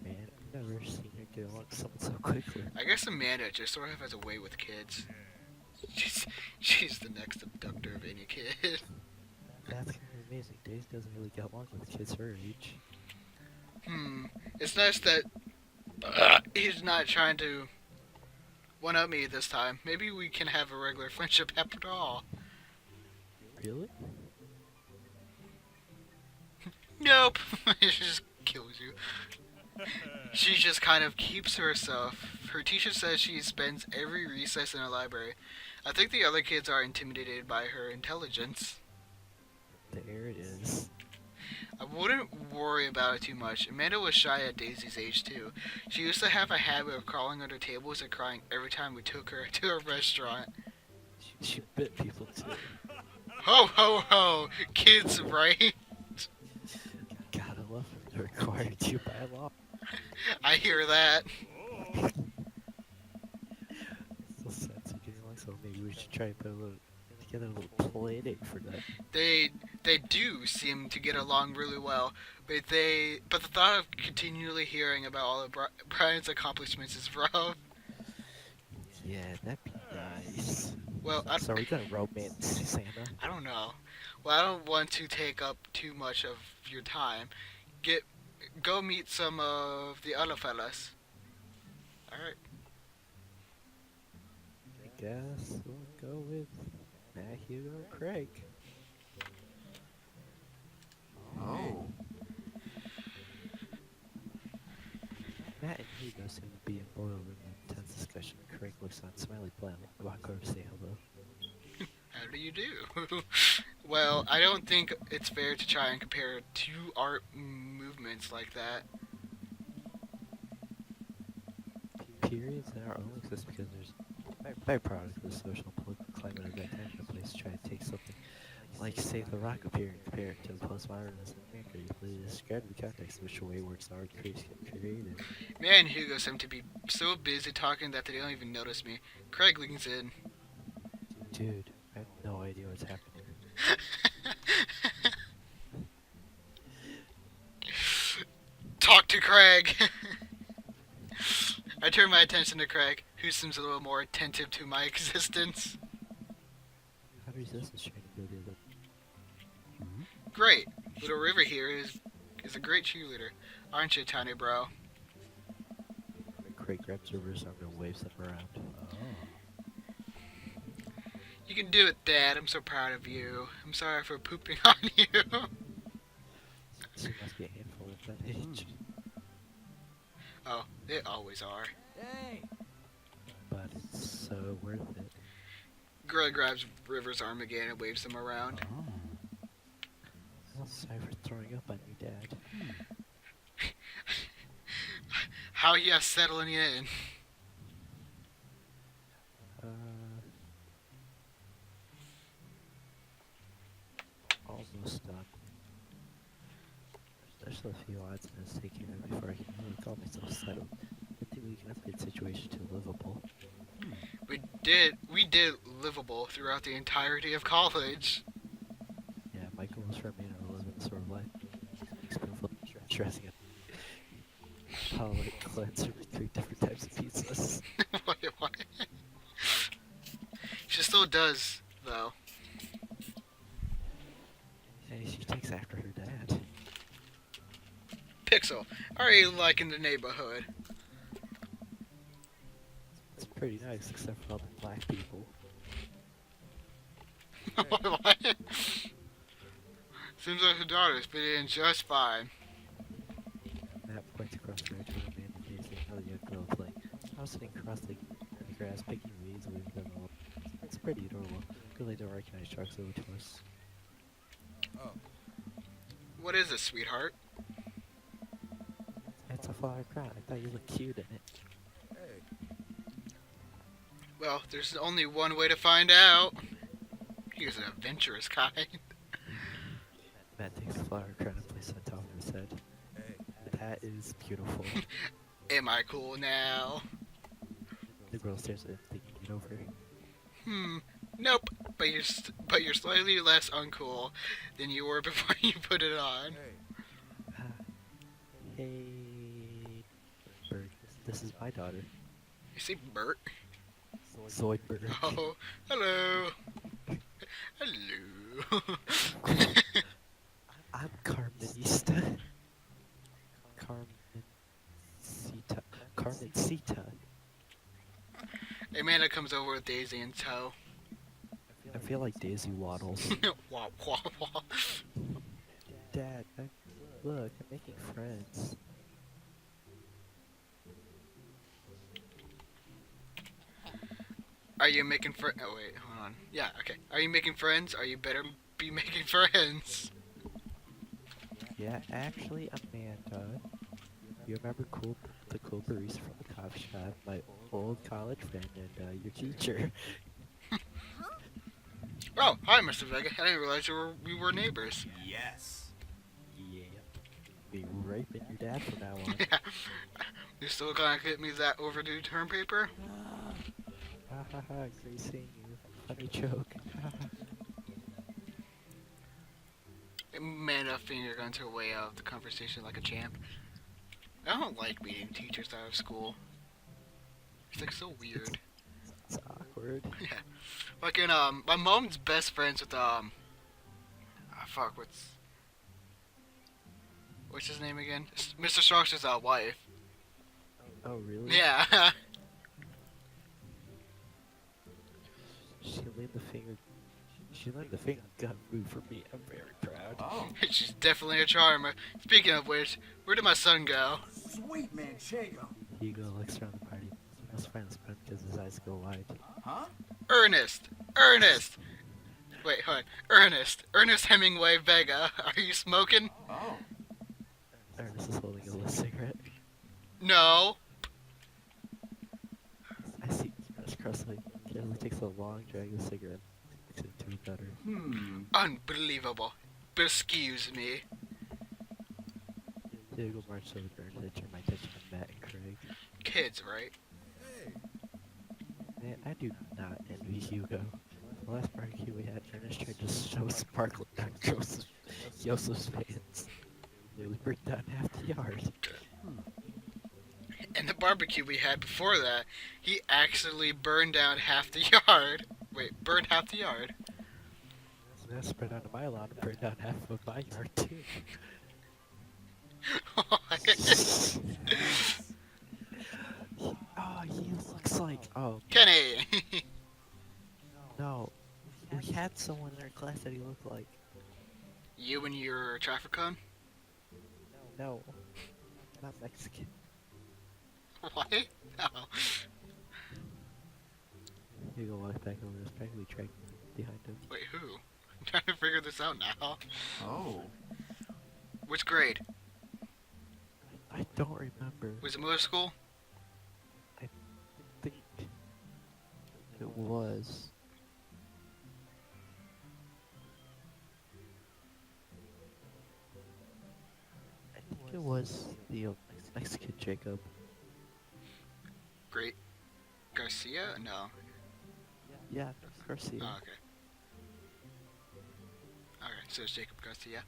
Man, I've never seen her get along with someone so quickly. I guess Amanda just sort of has a way with kids. She's the next abductor of any kid. That's kind of amazing. Daisy doesn't really get along with kids her age. It's nice that he's not trying to one-up me this time. Maybe we can have a regular friendship after all. Really? Nope. It just kills you. She just kind of keeps to herself. Her teacher says she spends every recess in a library. I think the other kids are intimidated by her intelligence. There it is. I wouldn't worry about it too much. Amanda was shy at Daisy's age too. She used to have a habit of crawling under tables and crying every time we took her to a restaurant. She bit people too. Ho ho ho! Kids, right? Gotta love it. They're required to by law. I hear that. Still sense of getting along, so maybe we should try and put a little together a little play date for that. They do seem to get along really well, but the thought of continually hearing about all of Brian's accomplishments is rough. Yeah, that'd be nice. Well, So are we gonna romance Santa? I don't know. Well, I don't want to take up too much of your time. Go meet some of the other fellas. Alright. I guess we'll go with Matt, Hugo, and Craig. Oh. Matt and Hugo seem to be embroiled in an intense discussion. Craig looks on smiley planet. I walk over to say hello. How do you do? Well, I don't think it's fair to try and compare two art movements like that. Periods in our own exist because there's byproduct of the social and political climb an event in a place to try to take something like Save the Rock up here and compare it to the postmodernism in America. You please describe the context in which the way works are created. Me and Hugo seem to be so busy talking that they don't even notice me. Craig leans in. Dude, I have no idea what's happening. Talk to Craig! I turn my attention to Craig, who seems a little more attentive to my existence. How does this trying to go the other? Great! Little River here is a great cheerleader. Aren't you, tiny bro? Craig grabs River's arm and waves them around. You can do it, Dad. I'm so proud of you. I'm sorry for pooping on you. She must be a handful at that age. Oh, they always are. Hey! But it's so worth it. Greg grabs River's arm again and waves him around. I'm sorry for throwing up on you, Dad. How are you settling in? Almost done. There's still a few odds and ends taking it before I can really call myself settled. I think we can escalate the situation to livable. We did livable throughout the entirety of college. Yeah, my goal is for me to live in sort of life. Spoonful of dressing it. How like cleanser with 3 different types of pizzas. Wait, what? She still does, though. Hey, she takes after her dad. Pixel, are you liking the neighborhood? It's pretty nice, except for all the black people. What? Seems like her daughter's fitting in just fine. Matt points across the road to a man and facing another young girl playing. I was sitting across the grass, picking weeds, waving them all. It's pretty adorable. Really don't recognize trucks over to us. Oh. What is this, sweetheart? It's a flower crown. I thought you looked cute in it. Hey. Well, there's only one way to find out. He's an adventurous kind. Matt takes the flower crown and places it on top of his head. Hey. That is beautiful. Am I cool now? The girl stares at him, thinking it over. Nope. But you're slightly less uncool than you were before you put it on. Hey. Hey, Bird. This is my daughter, You see Bert? Zoidberg. Oh, hello. Hello. I'm Carmenista. Carmencita. Amanda comes over with Daisy in tow. I feel like Daisy waddles. Wah, wah, wah. Dad, look, I'm making friends. Are you making friends? Oh wait, hold on. Yeah, okay. Are you making friends? Are you better be making friends? Yeah, actually, Amanda. You remember the cool barista from the coffee shop, my old college friend, and your teacher. Oh, hi, Mr. Vega. I didn't realize we were neighbors. Yes. Yeah. Be raping your dad from now on. Yeah. You still gonna get me that overdue term paper? Ha ha ha, great seeing you. Funny joke. Amanda finger guns her way out of the conversation like a champ. I don't like meeting teachers out of school. It's like so weird. It's awkward. Yeah. Like in my mom's best friends with fuck, what's his name again? Mr. Strauss's wife. Oh, really? Yeah. She laid the finger. She laid the finger on gun food for me. I'm very proud. Oh. She's definitely a charmer. Speaking of which, where did my son go? Sweet manchego. Hugo looks around the party. He must find his friend because his eyes go wide. Huh? Ernest! Wait, hold on. Ernest Hemingway Vega. Are you smoking? Oh. Ernest is holding a lit cigarette. No. I see Ernest cross-legged Carefully takes a long drag of the cigarette. Takes it to a gutter. Unbelievable. But excuse me. Hugo marched over and I turned my attention to Matt and Craig. Kids, right? Hey. Man, I do not envy Hugo. The last barbecue we had, Ernest tried to show sparkle down Joseph's pants. Nearly burnt down half the yard. And the barbecue we had before that, he actually burned down half the yard. Wait, burned half the yard. So that spread onto my lawn and burned down half of my yard too. Oh, he looks like. Oh, Kenny! no. We had someone in our class that he looked like. You and your traffic cone? No. Not Mexican. What? Oh. Hugo walked back over, was practically dragging behind him. Wait, who? I'm trying to figure this out now. Oh. Which grade? I don't remember. Was it middle school? I think it was. I think it was the Mexican Jacob. Great. Garcia? No. Yeah, Garcia. Oh, okay. Okay, so it's Jacob Garcia.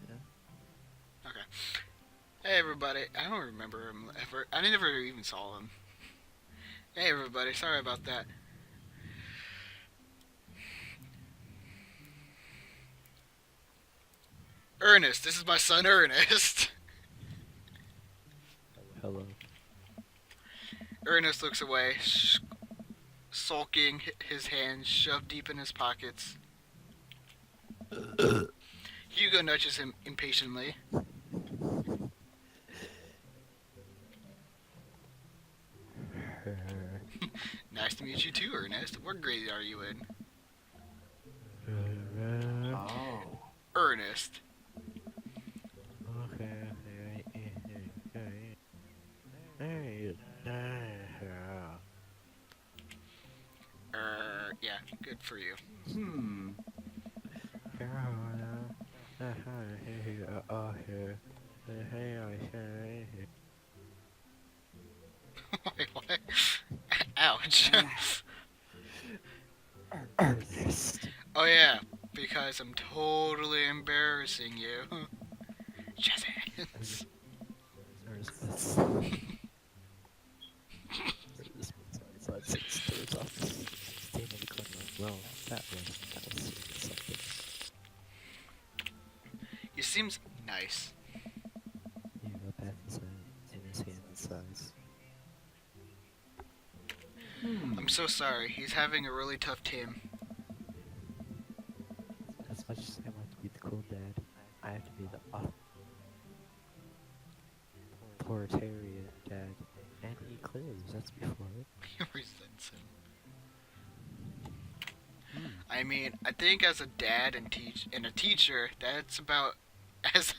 Yeah. Okay. Hey everybody, I don't remember him ever. I never even saw him. Hey everybody, sorry about that. Ernest, this is my son Ernest. Hello. Ernest looks away, sulking, his hands shoved deep in his pockets. Hugo nudges him impatiently. Nice to meet you too, Ernest. What grade are you in? Oh. Ernest. Yeah, good for you. Hmm. Wait, what? Ouch. Ernest. Oh yeah, because I'm totally embarrassing you. Jazz hands. Ernest. Well, that was something. He seems nice. You know, back in his hand and size. I'm so sorry. He's having a really tough time. As much as I want to be the cool dad, I have to be the authoritarian dad. And he clearly resents me for it. He resents him. I mean, I think as a dad and a teacher, that's about as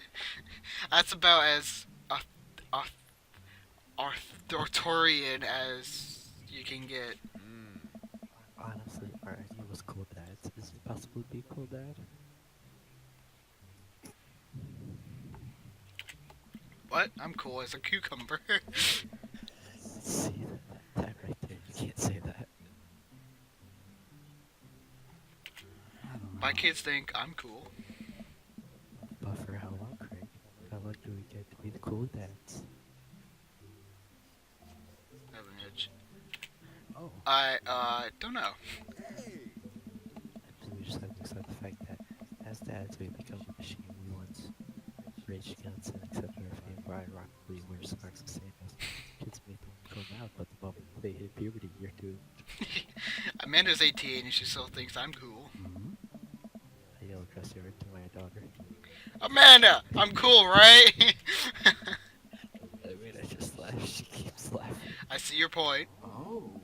authoritarian as you can get. Honestly, are any of us cool dads? Is it possible to be a cool dad? What? I'm cool as a cucumber. See that right there? You can't say that. My kids think I'm cool. But for how long, Craig? How long do we get to be the cool dads? I have an itch. Oh. I don't know. Hey. So we just have to accept the fact that as dads we become a machine we once rage against and accept our fame ironically wear socks the same as kids may think come out, but the moment they hit puberty you're doomed. Amanda's 18 and she still thinks I'm cool. I yell across the yard to my daughter. Amanda, I'm cool, right? I mean, I just laugh. She keeps laughing. I see your point. Oh.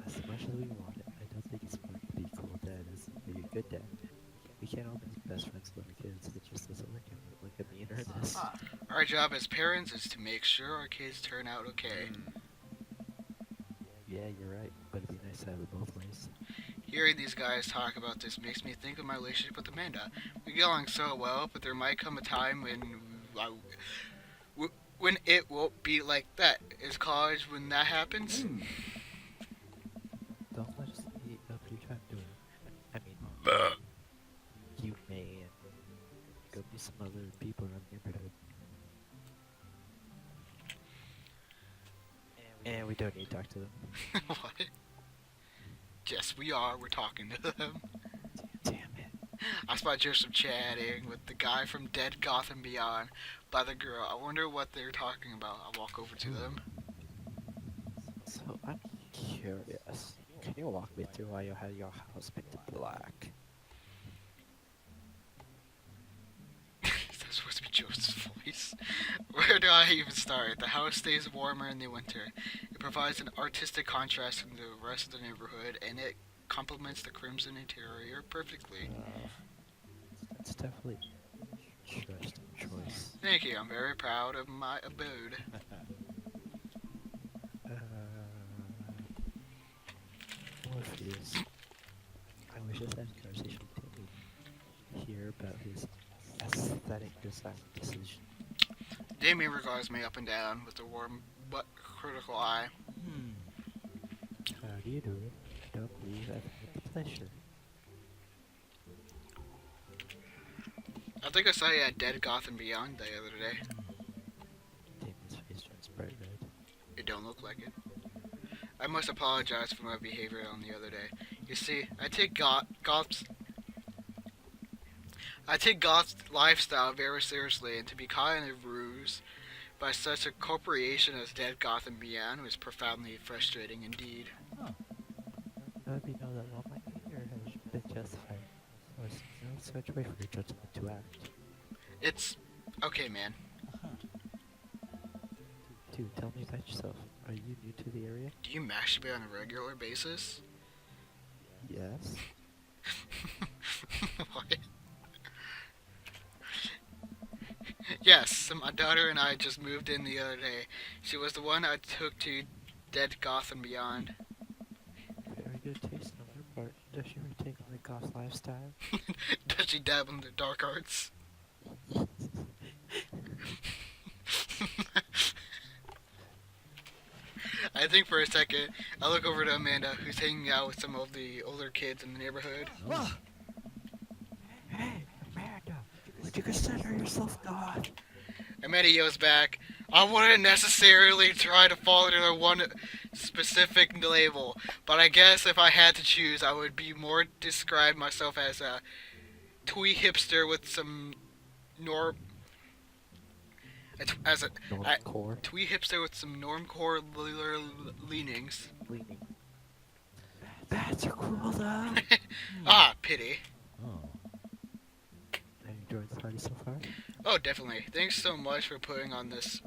As much as we want it, I don't think it's smart to be a cool dad as to be a good dad. We can't all be best friends with our kids. It just doesn't work out. Look at me and Ernest. Our job as parents is to make sure our kids turn out okay. Yeah, you're right. But it'd be nice to have it both ways. Hearing these guys talk about this makes me think of my relationship with Amanda. We get along so well, but there might come a time when it won't be like that. Is college when that happens? Hmm. Don't let us eat up your time doing it. I mean, you may and go meet some other people around the neighborhood. And we don't need to talk to them. What? Yes, we are. We're talking to them. Damn it. I spot Joseph chatting with the guy from Dead Gotham Beyond by the girl. I wonder what they're talking about. I'll walk over to them. So I'm curious. Can you walk me through why you had your house painted black? That's supposed to be Joseph's voice. Where do I even start? The house stays warmer in the winter. It provides an artistic contrast from the rest of the neighborhood, and it complements the crimson interior perfectly. That's definitely interesting choice. Thank you. I'm very proud of my abode. Morpheus. I was just having a conversation with Timmy here about his aesthetic design decision. Damien regards me up and down with a warm but critical eye. How do you do it? I don't believe I've had the pleasure. I think I saw you at Dead Gotham Beyond the other day. Damien's face turns bright red. It don't look like it. I must apologize for my behavior on the other day. You see, I take Goth's lifestyle very seriously, and to be caught in a ruse by such a corporation as Dead Gotham Beyond was profoundly frustrating indeed. Let me know that while my anger has been justified, there was no such way for your judgment to act. It's okay, man. Dude, tell me about yourself. Are you new to the area? Do you masturbate on a regular basis? Yes. What? Yes, my daughter and I just moved in the other day. She was the one I took to Dead Gotham Beyond. Very good taste on her part. Does she ever take on the goth lifestyle? Does she dabble in the dark arts? I think for a second, I look over to Amanda, who's hanging out with some of the older kids in the neighborhood. Hey, Amanda, would you consider yourself God? Amanda yells back, I wouldn't necessarily try to fall under one specific label, but I guess if I had to choose, I would be more describe myself as a twee hipster with some Normcore twee hipster with some normcore leanings. leaning. Bats are cool though. Ah, pity. Oh. Have you enjoyed the party so far? Oh, definitely. Thanks so much for putting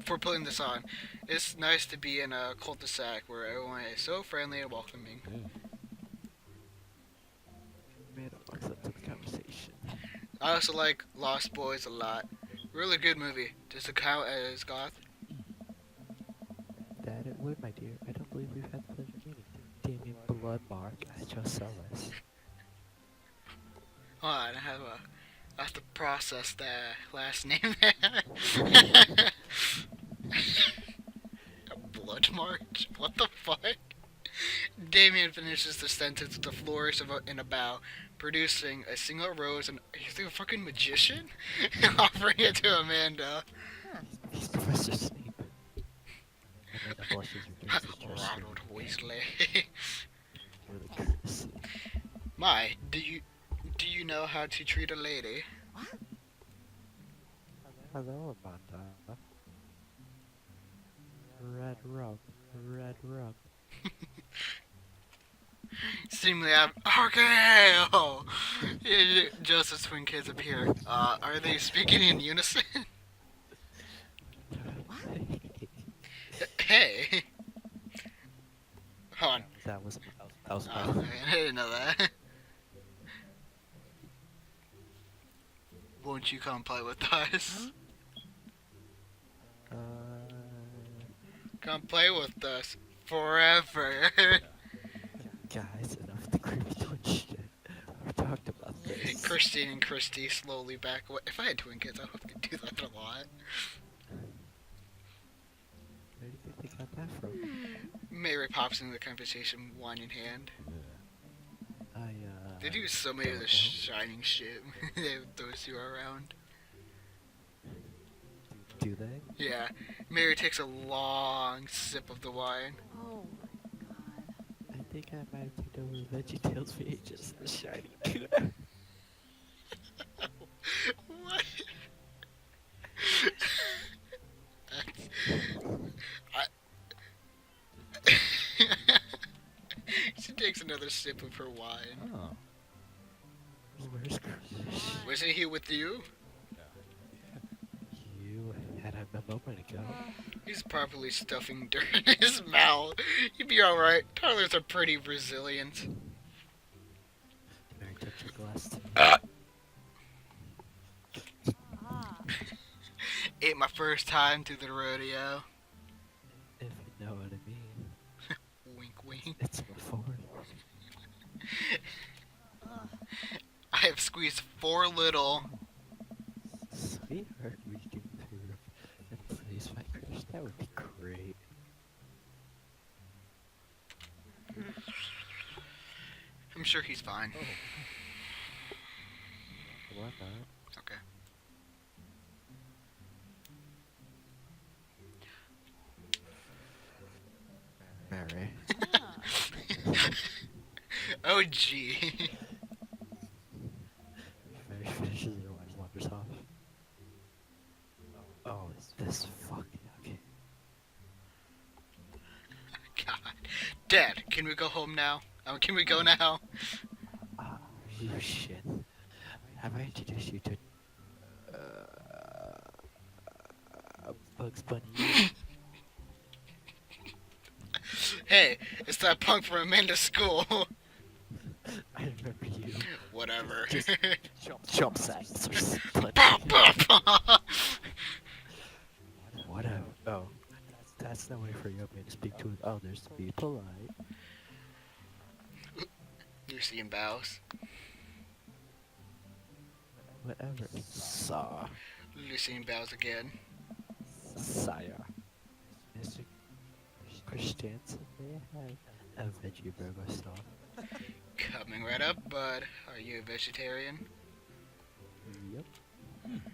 putting this on. It's nice to be in a cul-de-sac where everyone is so friendly and welcoming. Amanda walks up to the conversation. I also like Lost Boys a lot. Really good movie. Does it count as goth? That it would, my dear. I don't believe we've had the pleasure of meeting. Damien Bloodmark at Jocelyn. Hold on, I have to process the last name. Blood march? What the fuck? Damien finishes the sentence with a flourish in a bow, producing a single rose and he's like a fucking magician? Offering it to Amanda. He's Professor Snape. Amanda blushes and brings his chair Ronald Weasley. for the courtesy. My, do you know how to treat a lady? Hello, Amanda. Red rum. Red rum. Seemingly okay. Oh. Joseph's twin kids appear. Are they speaking in unison? Hey. Hold on. That was Oh, I didn't know that. Won't you come play with us? Come play with us. forever. Guys, enough the creepy twin shit. We've talked about this. Christine and Christy slowly back away. If I had twin kids, I hope they do that a lot. Where do you think they got that from? Mary pops into the conversation, wine in hand. They do so many of the don't know. shining shit. They have those two around. Do they? Yeah. Mary takes a long sip of the wine. Oh my god. I think I might have picked over VeggieTales VHS The Shining. What? She takes another sip of her wine. Oh. Where's Chris? Wasn't he with you? You had a moment ago. He's probably stuffing dirt in his mouth. He'd be alright. Toddlers are pretty resilient. Mary touched your glass too. Ah. Ate my first time to the rodeo. If you know what I mean. Wink wink. It's before. Ugh. I have squeezed 4 little. Sweetheart, we can replace my crush. That would be great. I'm sure he's fine. Why not? Okay. Mary. Ah. Oh gee. Mary finishes her wine, wanders off. Oh, is this fucking okay? God. Dad, can we go home now? Can we go now? Ah, you shit. Have I introduced you to Bugs Bunny? Hey, it's that punk from Amanda's school. I remember you. Whatever. Just jump sacks or split. Whatever. Oh, that's no way for a young man to speak to his elders to be polite. Lucy and bows. Whatever. Saw. Lucy and bows again. Sire. Mr. Christiansen, may I have a veggie burger sauce? Coming right up, bud. Are you a vegetarian? Yep.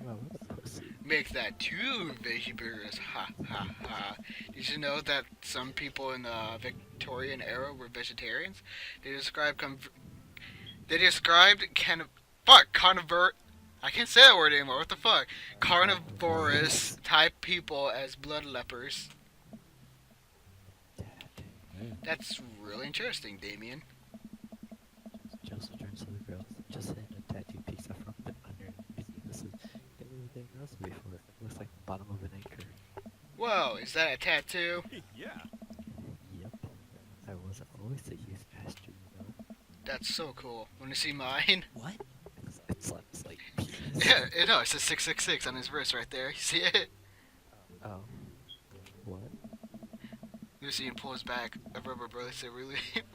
Well, what a pussy. Make that 2 veggie burgers. Ha ha ha. Did you know that some people in the Victorian era were vegetarians? They described carnivore. I can't say that word anymore. What the fuck? Carnivorous type people as blood lepers. That's really interesting, Damien. Joseph turns to the girls. Just hitting a tattoo peeks out from the underneath. This is everything else before. It looks like the bottom of an anchor. Whoa, is that a tattoo? Yeah. Yep. I wasn't always a youth pastor, you know. That's so cool. Wanna see mine? What? It's like penis. Yeah, no, it says 666 on his wrist right there. You see it? Oh. What? Lucian pulls back a rubber bracelet,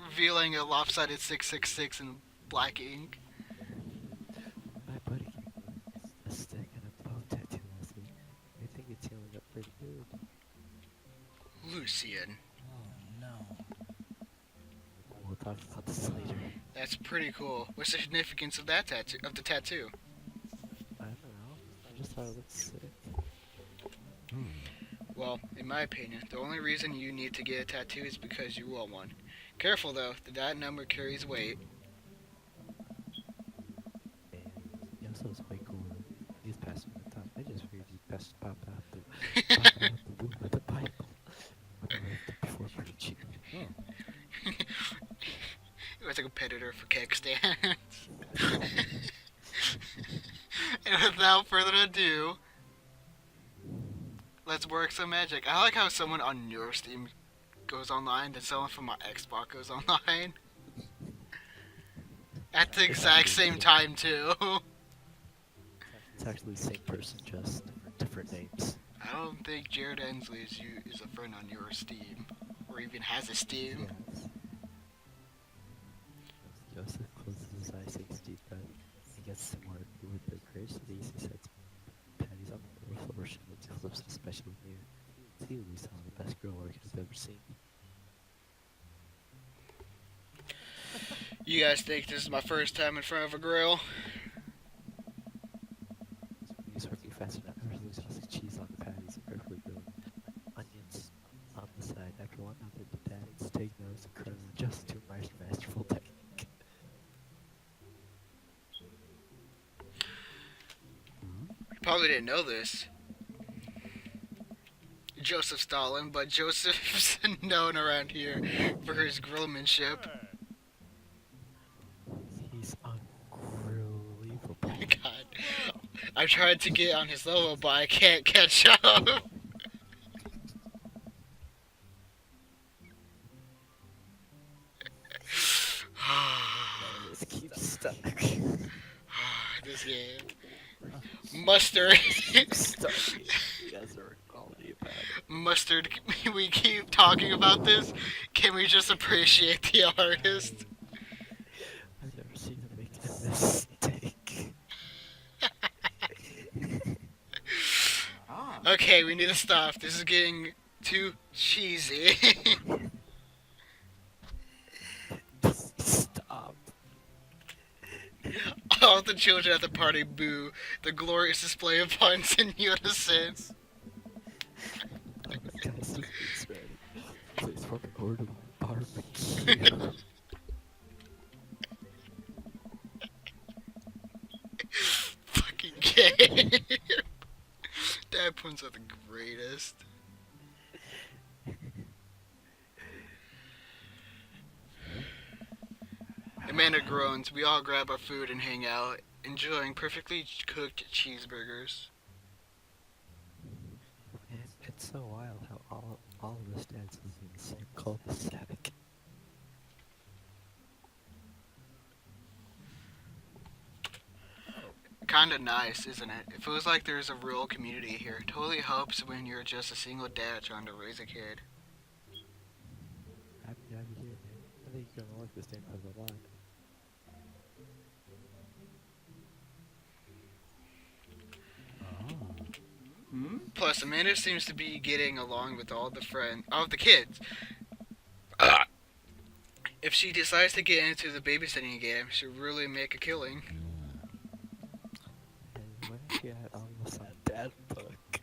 revealing a lopsided 666 in black ink. My buddy gave me a stick and a bow tattoo last week. I think it's healing up pretty good. Lucian. Oh no. We'll talk about this later. That's pretty cool. What's the significance of that tattoo? Of the tattoo? I don't know. I just thought it looked sick. Well, in my opinion, the only reason you need to get a tattoo is because you want one. Careful though, that number carries weight. And Yoso's way cooler. He's passing the top. I just figured he'd best pop out the boom with the Bible. When I left it before preaching. He was a competitor for keg stands. And without further ado, let's work some magic. I like how someone on your Steam goes online, then someone from my Xbox goes online. At the exact same time, too. It's actually the same person, just different names. I don't think Jared Ensley is a friend on your Steam. or even has a steam. Yes. Joseph closes his eyes, takes a deep breath, and gets some more with the courage that he sets Patty's on the floor. She flips a special mirror. See Lisa, the best girl work I've ever seen. You guys think this is my first time in front of a grill? He's working fast enough. Everything's just cheese on the patties and perfectly grilled onions on the side. After one other, the dad's take notes incredible, just too much masterful technique. You probably didn't know this. Joseph Stalin, but Joseph's known around here for his grillmanship. He's unbelievable. God. I tried to get on his level, but I can't catch up. Just keep stuck. This game. Mustard. Stuck. You guys are quality about it. Mustard, we keep talking about this. Can we just appreciate the artist? I've never seen him make a mistake. Ah. Okay, we need to stop. This is getting too cheesy. Stop. All the children at the party boo the glorious display of puns in unison. Oh, guys, this is ready. Please fucking order barbecue. Fucking gay. Dad puns are the greatest. Amanda groans. We all grab our food and hang out, enjoying perfectly cooked cheeseburgers. Man, it's so wild how all of us dads live in the same cul-de-sac. Kinda nice, isn't it? It feels like there's a real community here. Totally helps when you're just a single dad trying to raise a kid. Happy to have you here, man. I think you're gonna like this neighborhood a lot. Hmm? Plus, Amanda seems to be getting along with all the kids. If she decides to get into the babysitting game, she'll really make a killing. And when she had almost on dad book.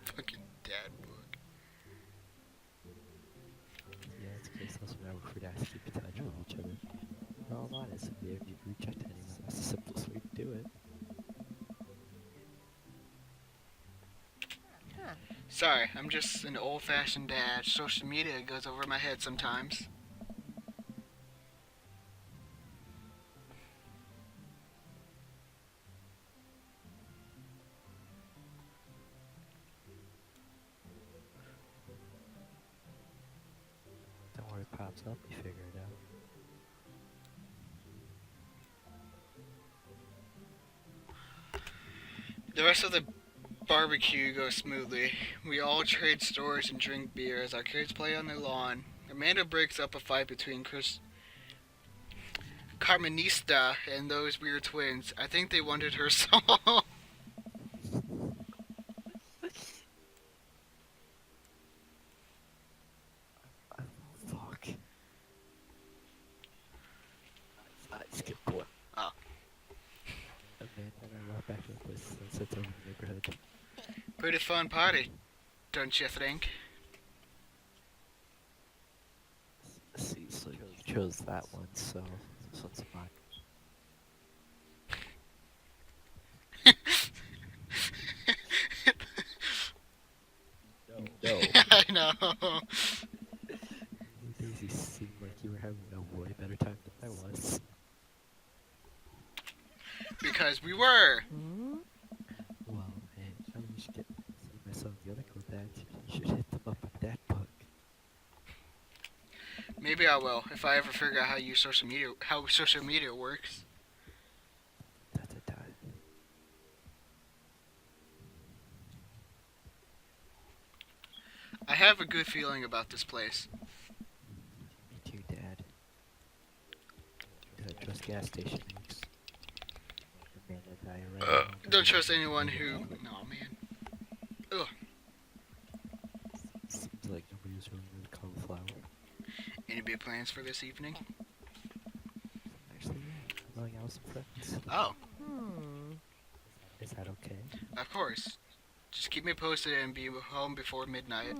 Fucking dad book. Yeah, it's case also now we're free to ask keep in touch with each other. We're all honest, if you ever need to reach out to anyone, that's the simplest way to do it. Huh. Sorry, I'm just an old-fashioned dad. Social media goes over my head sometimes. Don't worry, Pops, I'll be figure it out. The rest of the barbecue goes smoothly. We all trade stories and drink beer as our kids play on the lawn. Amanda breaks up a fight between Carmenista and those weird twins. I think they wanted her song. Fuck. I skipped one. Oh. Amanda and I walk back to the place and sits over the neighborhood. Pretty fun party, don't you think? See, so you chose that one, so this one's mine. No. I know. You Daisy seemed like you were having a way better time than I was. Because we were. Well, man, you should get some of the other cool dads. You should hit them up on that book. Maybe I will if I ever figure out how social media works. I have a good feeling about this place. Me too, Dad. Don't trust gas station works. Amanda and I are right now. Don't trust anyone who. No, man. Ugh. Seems like nobody's really into cauliflower. Any big plans for this evening? Actually, yeah. I'm going out with some friends. Oh, Is that okay? of course. Just keep me posted and be home before midnight.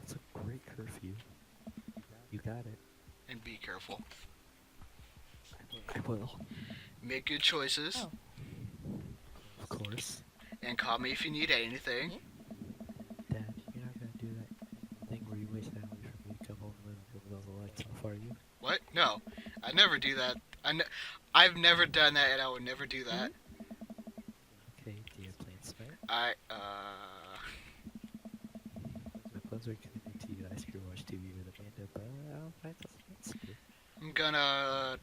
It's a great curfew. You got it. And be careful. I will. Make good choices. Oh. Of course. And call me if you need anything. Dad, you're not gonna do that thing where you wait that way for me to come home and with all the lights off, are you? What? No. I never do that. I've never done that and I would never do that. Okay, do you have plans tonight? My plans are connected to you ice cream watch TV with Amanda, but I don't find those plans good. I'm gonna...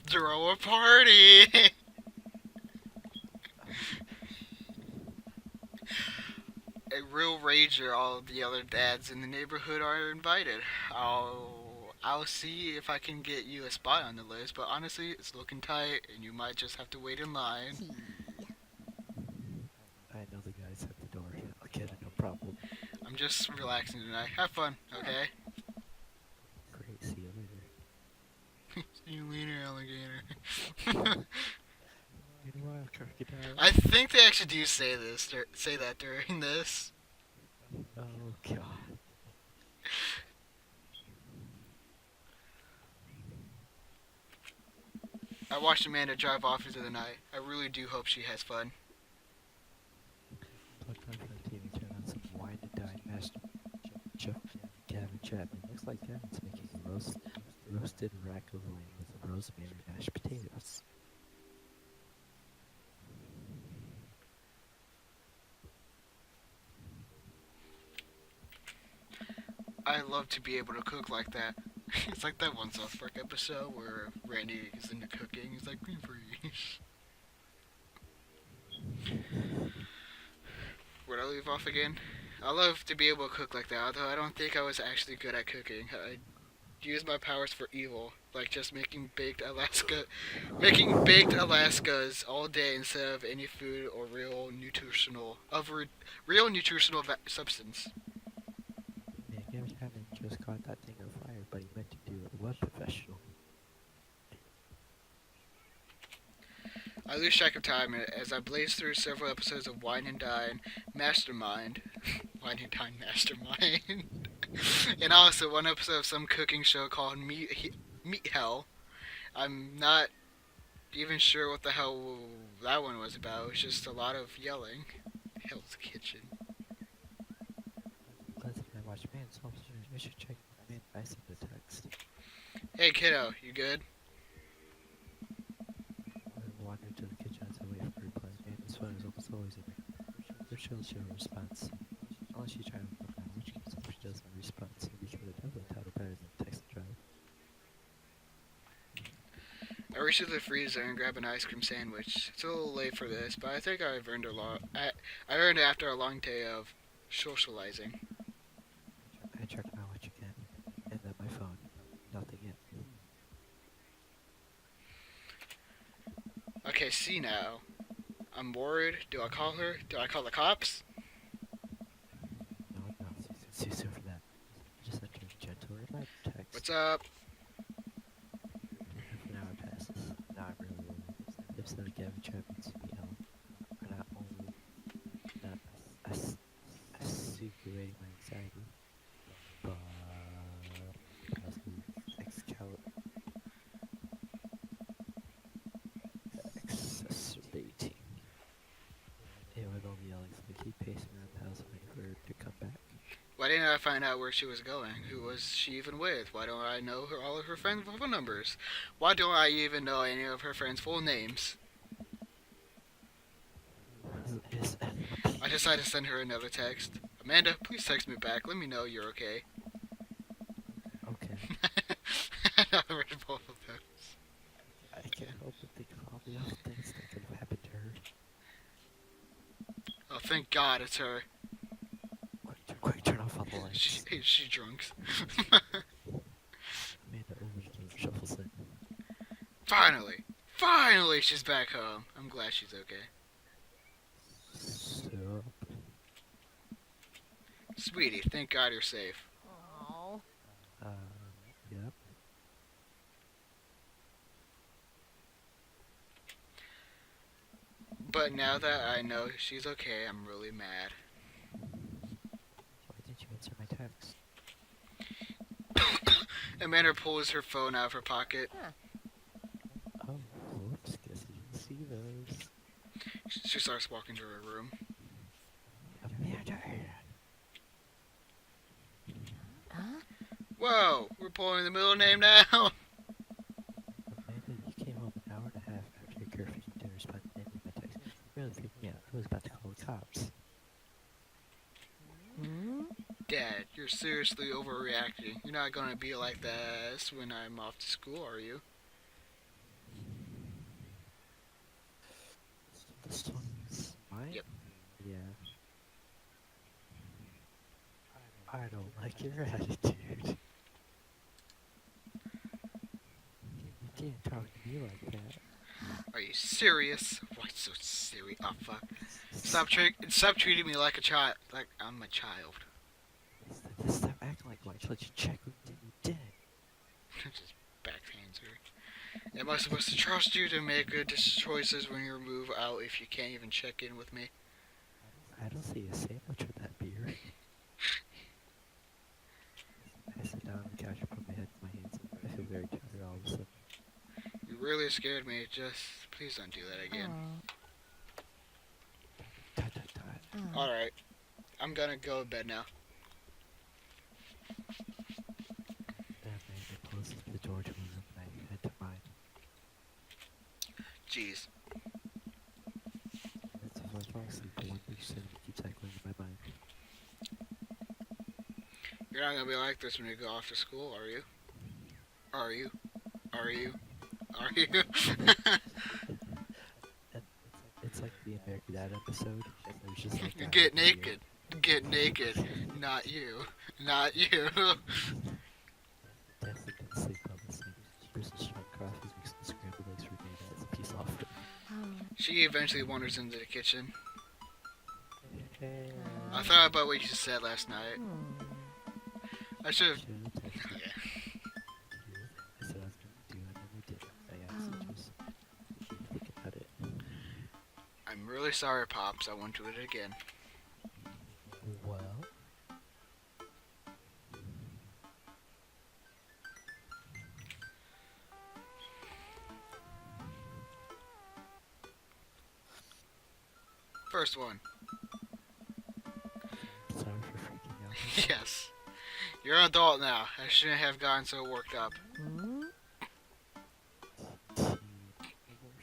throw a party! A real rager, all the other dads in the neighborhood are invited. I'll see if I can get you a spot on the list, but honestly, it's looking tight, and you might just have to wait in line. I know the guys at the door. I'll get it, no problem. I'm just relaxing tonight. Have fun, okay? Great, see you later. See you later, alligator. Meanwhile, crocodile. I think they actually do say that during this. Oh god. I watched Amanda drive off into the night. I really do hope she has fun. Plugged on from the TV, turn on some wine and dine master. Chuck, Gavin Chapman. Looks like Gavin's making a roasted rack of lamb with rosemary mashed potatoes. I love to be able to cook like that. It's like that one South Park episode where Randy is into cooking. He's like, green freeze. Where'd I leave off again? I love to be able to cook like that, although I don't think I was actually good at cooking. I used my powers for evil, like just making baked Alaskas all day instead of any food or real nutritional substance. Man, Gavin Chapman just caught that thing on fire, but he meant to do it. What professional? I lose track of time as I blaze through several episodes of Wine and Dine Mastermind. Wine and Dine Mastermind. And also one episode of some cooking show called Meat Hell. I'm not even sure what the hell that one was about. It was just a lot of yelling. Hell's Kitchen. Glad that I watched Man Solves. I should check. Man, I sent the text. Hey kiddo, you good? I wandered to the kitchen as I waited for her reply. Man, this phone is almost always in there. Her she'll show a response. Unless you try to look now, which case if she doesn't respond, so we could have definitely taught her better than text and drive. I reached to the freezer and grabbed an ice cream sandwich. It's a little late for this, but I think I've earned I earned it after a long day of socializing. I checked my watch again, and then my phone. Nothing yet. Okay, see now. I'm worried. Do I call her? Do I call the cops? No, it's too soon for that. Just sent her a gentle reminder text. What's up? Half an hour passes. Now I'm really worried. The episode of Gavin Chapman's Meat Hell are not only not ameliorating my anxiety, but also exacerbating. And with all the yelling, so I keep pacing around the house waiting for her to come back. Why didn't I find out where she was going? Who was she even with? Why don't I know all of her friends' phone numbers? Why don't I even know any of her friends' full names? Is I decided to send her another text. Amanda, please text me back. Let me know you're okay. okay. I read both of those. I can't help but think of all the other things that could have happened to her. Oh, thank God it's her. Quick, turn off all the lights. She drunk. Amanda overly shuffles in. Finally, she's back home. I'm glad she's okay. So, Sweetie, thank God you're safe. Oh. yep. But now that I know she's okay, I'm really mad. Why didn't you answer my text? Amanda pulls her phone out of her pocket. Oh, whoops, guess you didn't see those. She starts walking to her room. Amanda! Huh? Whoa, we're pulling the middle name now. Amanda, you came home an hour and a half after your curfew and didn't respond to any of my texts. You really freaked me out. I was about to call the cops. Hmm? Dad, you're seriously overreacting. You're not gonna be like this when I'm off to school, are you? This one's mine? Yep. Yeah. I don't like your attitude. You can't talk to me like that. Are you serious? Why so serious? Oh fuck! Stop treating me like a child. Like I'm a child. Stop acting like I let you check with me. You didn't. Just backhands her. Am I supposed to trust you to make good choices when you move out if you can't even check in with me? I don't see a sandwich with that beer. I sit down on the couch and put my head in my hands. And I feel very tired all of a sudden. You really scared me. Just please don't do that again. Tut, tut, tut. Oh. Alright. I'm gonna go to bed now. Then Amanda closes the door to her room and I head to mine. Jeez. That's if I fall asleep, but one big sin keeps echoing in my mind. You're not gonna be like this when you go off to school, are you? Are you? Are you? Are you? And it's like the American Dad episode. There's just like that Get video. naked. Get naked. Not you. Not you. Definitely didn't sleep well this night. Here's some strong coffee mixed with scrambled eggs for Amanda as a peace offering. Oh. She eventually wanders into the kitchen. Hey. I thought about what you said last night. Hmm. I should have. Should've texted Okay. you. I said I was gonna do it, and never did. I actually just think about it. I'm really sorry, Pops. I won't do it again. Well, First one. sorry for freaking out. Yes. You're an adult now. I shouldn't have gotten so worked up. Hmm?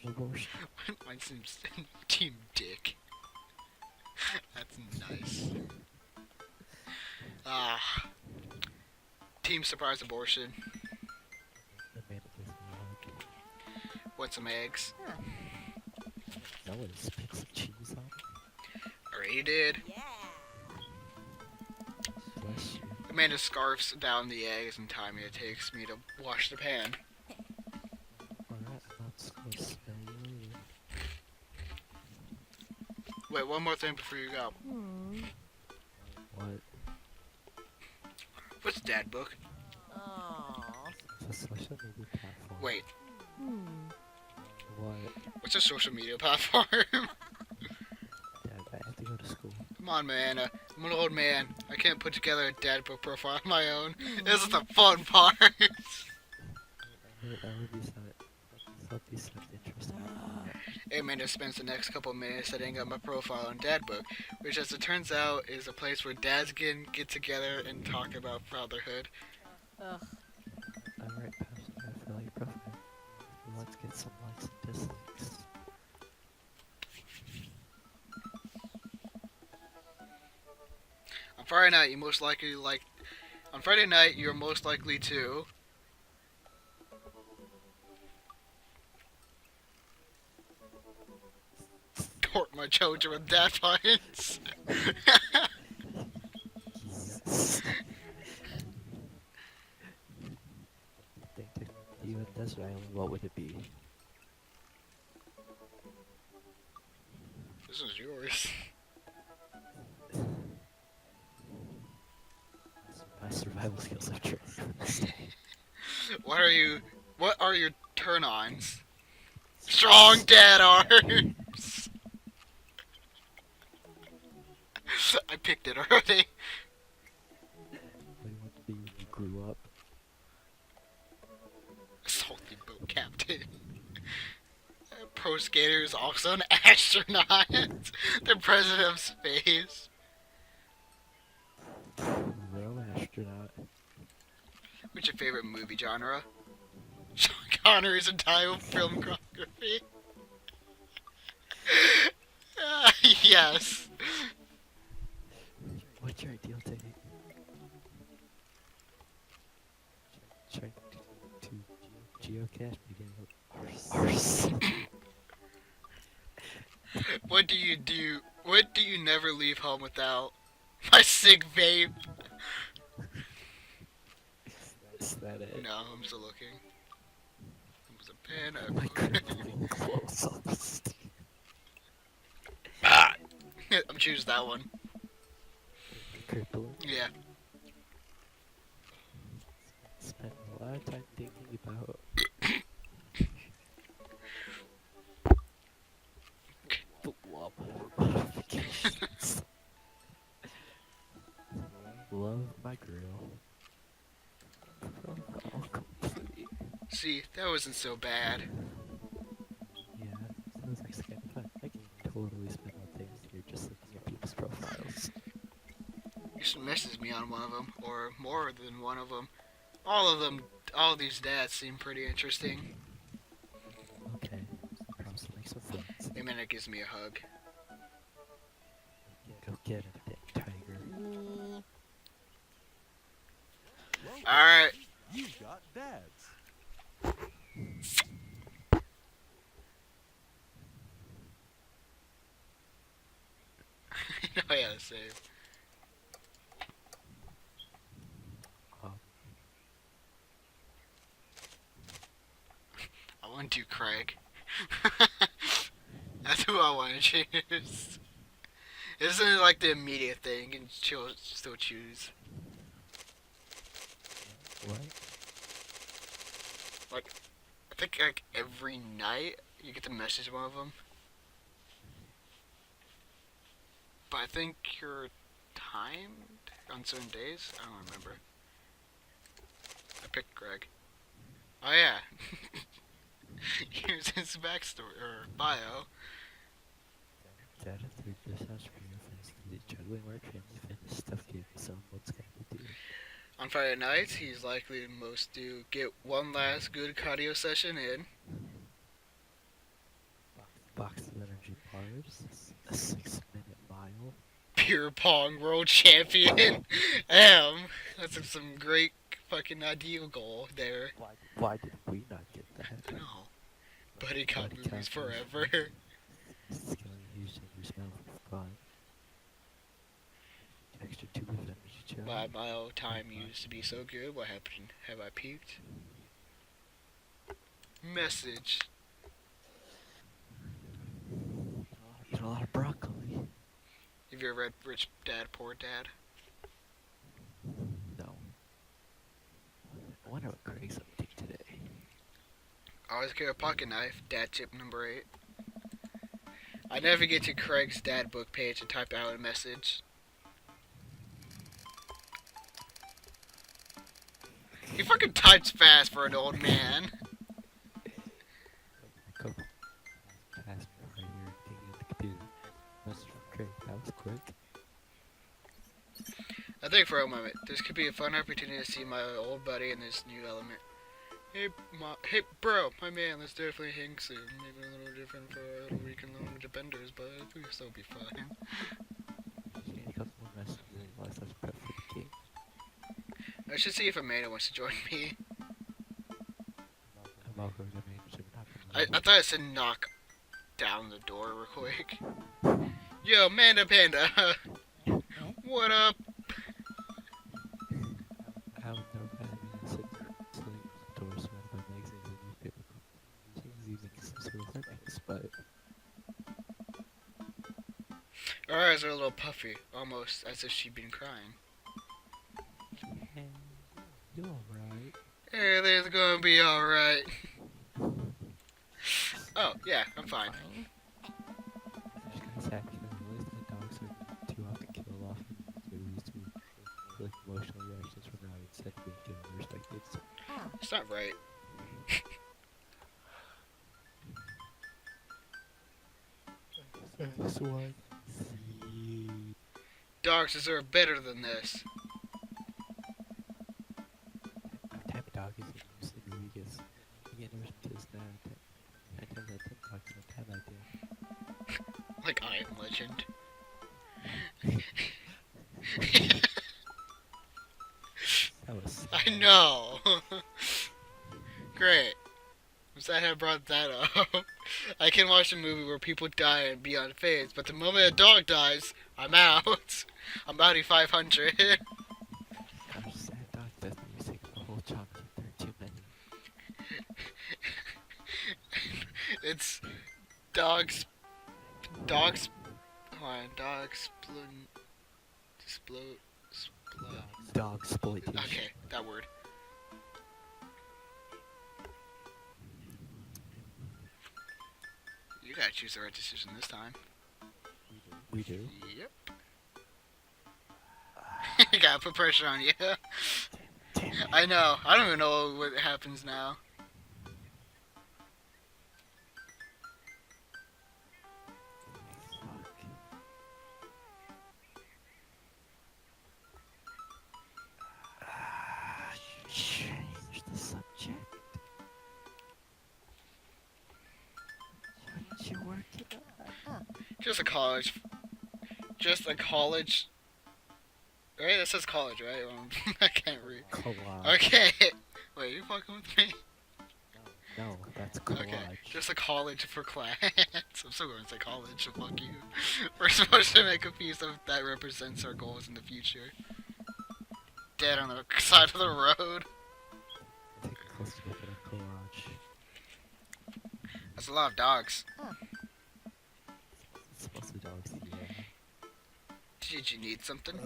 Abortion. Mine seems Team Dick. That's nice. Ah. Team Surprise Abortion. Amanda gives me a hug. What's some eggs? No one spit some cheese on it. Already did. Bless you. Amanda scarfs down the eggs and time it takes me to wash the pan. Alright, I'm not just gonna smell you later. Wait, one more thing before you go. Hmm. What? What's Dad book? Oh. It's a social media platform. Wait, Hmm. What? what's a social media platform? Dad, I have to go to school. Come on, man. I'm an old man. I can't put together a Dad book profile on my own. This is the fun part. That would be something interesting. Amanda spends the next couple minutes setting up my profile on Dad book, which, as it turns out, is a place where dads can get together and talk about fatherhood. Ugh. Alright, Pops, I feel like your profile. Let's get some likes and dislikes. On Friday night, On Friday night, you're most likely to. support my children with dad puns. Jesus. Think to even Desert Island, what would it be? This is yours. My survival skills are trained for this day. What are your turn-ons? Strong dad arms. I picked it already. What do you want to be when you grew up? Salty boat captain. Pro skater is also an astronaut. The president of space. Real astronaut. What's your favorite movie genre? Sean Connery's entire filmography. Yes. What's your ideal date? Trying to geocache, maybe a horse. What do you do? What do you never leave home without? My sick vape. Is that it? No, I'm still looking. It was a pen. My crippling close ups. Ah! I'm choosing that one. Crippling. Yeah. Spent a lot of time thinking about the love modifications. Love my grill. Profile complete. See, that wasn't so bad. Yeah, sounds like kind of fun. I can totally spend all things here just looking at people's profiles. You should message me on one of them, or more than one of them. All of them, all these dads seem pretty interesting. Okay, promise to make some friends. Hey man, that gives me a hug. Go get him, that tiger. Me. Alright. You got dads. Oh yeah, save. Um, I want to do Craig. That's who I want to choose. Isn't it like the immediate thing? You can still choose. what? I think like every night you get to message one of them. But I think you're timed on certain days. I don't remember. I picked Greg. Oh yeah. Here's his backstory or bio. Dad of three just asked for your friends to do juggling work, family fitness stuff, gave me some what's kind of do. On Friday nights, he's likely most to get one last good cardio session in. Box of energy bars, a 6-minute mile. Pure Pong World Champion. That's like some great fucking ideal goal there. Why did we not get that? No. Buddy Cop Buddy movies Cop forever. Scaling using your smell for fun. Extra 2 of energy charge. 5 mile time used to be so good. What happened? Have I peaked? Message. Eat a lot of broccoli. Have you ever read Rich Dad Poor Dad? No. I wonder what Craig's up to today. Always carry a pocket knife. Dad tip number 8. I navigate to Craig's dad book page and type out a message. He fucking types fast for an old man. Go past me right here, digging at the computer. Message from Craig. That was quick. I think for a moment, this could be a fun opportunity to see my old buddy in this new element. Hey bro, my man, let's definitely hang soon. Maybe a little different for a little weekend long with the benders, but we can still be fine. Getting a couple more messages and realized I was prepped for the game. I should see if Amanda wants to join me. I'm all going to make sure not I thought it said knock down the door real quick. Yo, Manda Panda. What up? I would never had me sit sleep with the door surrounded by magazines and newspaper clippings. She was using some sort of weapons, but Her eyes are a little puffy, almost as if she'd been crying. hey, you alright? Everything's gonna be alright. Oh, yeah, I'm fine. Fine. I just got sad because I realized that dogs are too often killed off in movies to feel like emotional reactions from the audience instead of being given the respect they deserve. Ah. It's not right. This one. See. Dogs deserve better than this. Every time a dog is in use in the movie gets you get nervous because now 9 times out of 10 dogs don't have that idea. Like I Am Legend. That was sad. I know. Great. I'm sad I brought that up. I can watch a movie where people die and be unfazed, but the moment a dog dies, I'm out. I'm outie 500. Gosh, sad dog death music, the whole chunk, there are too many. It's dogs. Dogs. Hold on. Dogs. Explode. Dog exploitation. Okay, that word. You gotta choose the right decision this time. We do. Yep. Gotta put pressure on you. Damn it. I know. I don't even know what happens now. Fuck. Change the subject. Shouldn't you work it out? Just a college. Just a college. Right? That says college, right? I can't read. Collage. Okay. Wait, you fucking with me? No, that's collage. Okay. Just a college for class. I'm still going to say college, so fuck you. We're supposed to make a piece of that represents our goals in the future. Dead on the side of the road. Take a closer look at our collage. That's a lot of dogs. It's mostly dogs, yeah. Did you need something?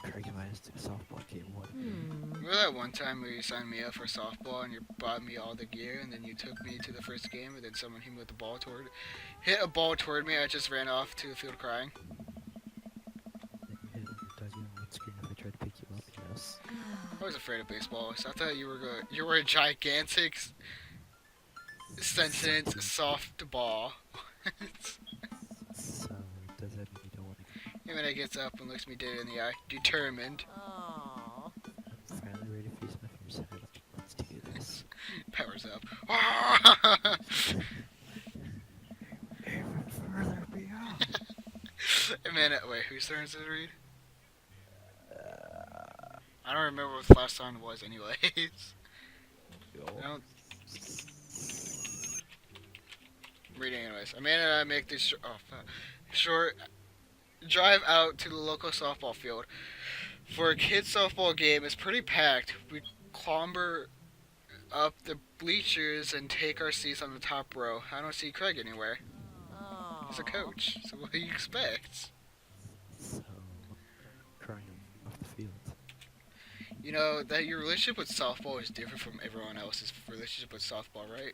Craig invited us to a softball game one day. Remember that one time where you signed me up for softball and you bought me all the gear and then you took me to the first game and then someone hit me with the ball hit a ball toward me, I just ran off to the field crying. Then you hit it and dug you on windscreen if I tried to pick you up, yes. I was afraid of baseball, so I thought you were a gigantic sentient softball. So, does that mean you don't want to And then it gets up and looks me dead in the eye, determined. Oh. I'm finally ready to face my fears head on. Let's do this. Powers up. Even further beyond. Hey man, wait, whose turn is it to read? I don't remember what the last song was anyways. I don't... I'm reading anyways. Amanda and I make this short drive out to the local softball field. For a kids softball game, it's pretty packed. We clamber up the bleachers and take our seats on the top row. I don't see Craig anywhere. Oh. He's a coach, so what do you expect? So, crying off the field. You know that your relationship with softball is different from everyone else's relationship with softball, right?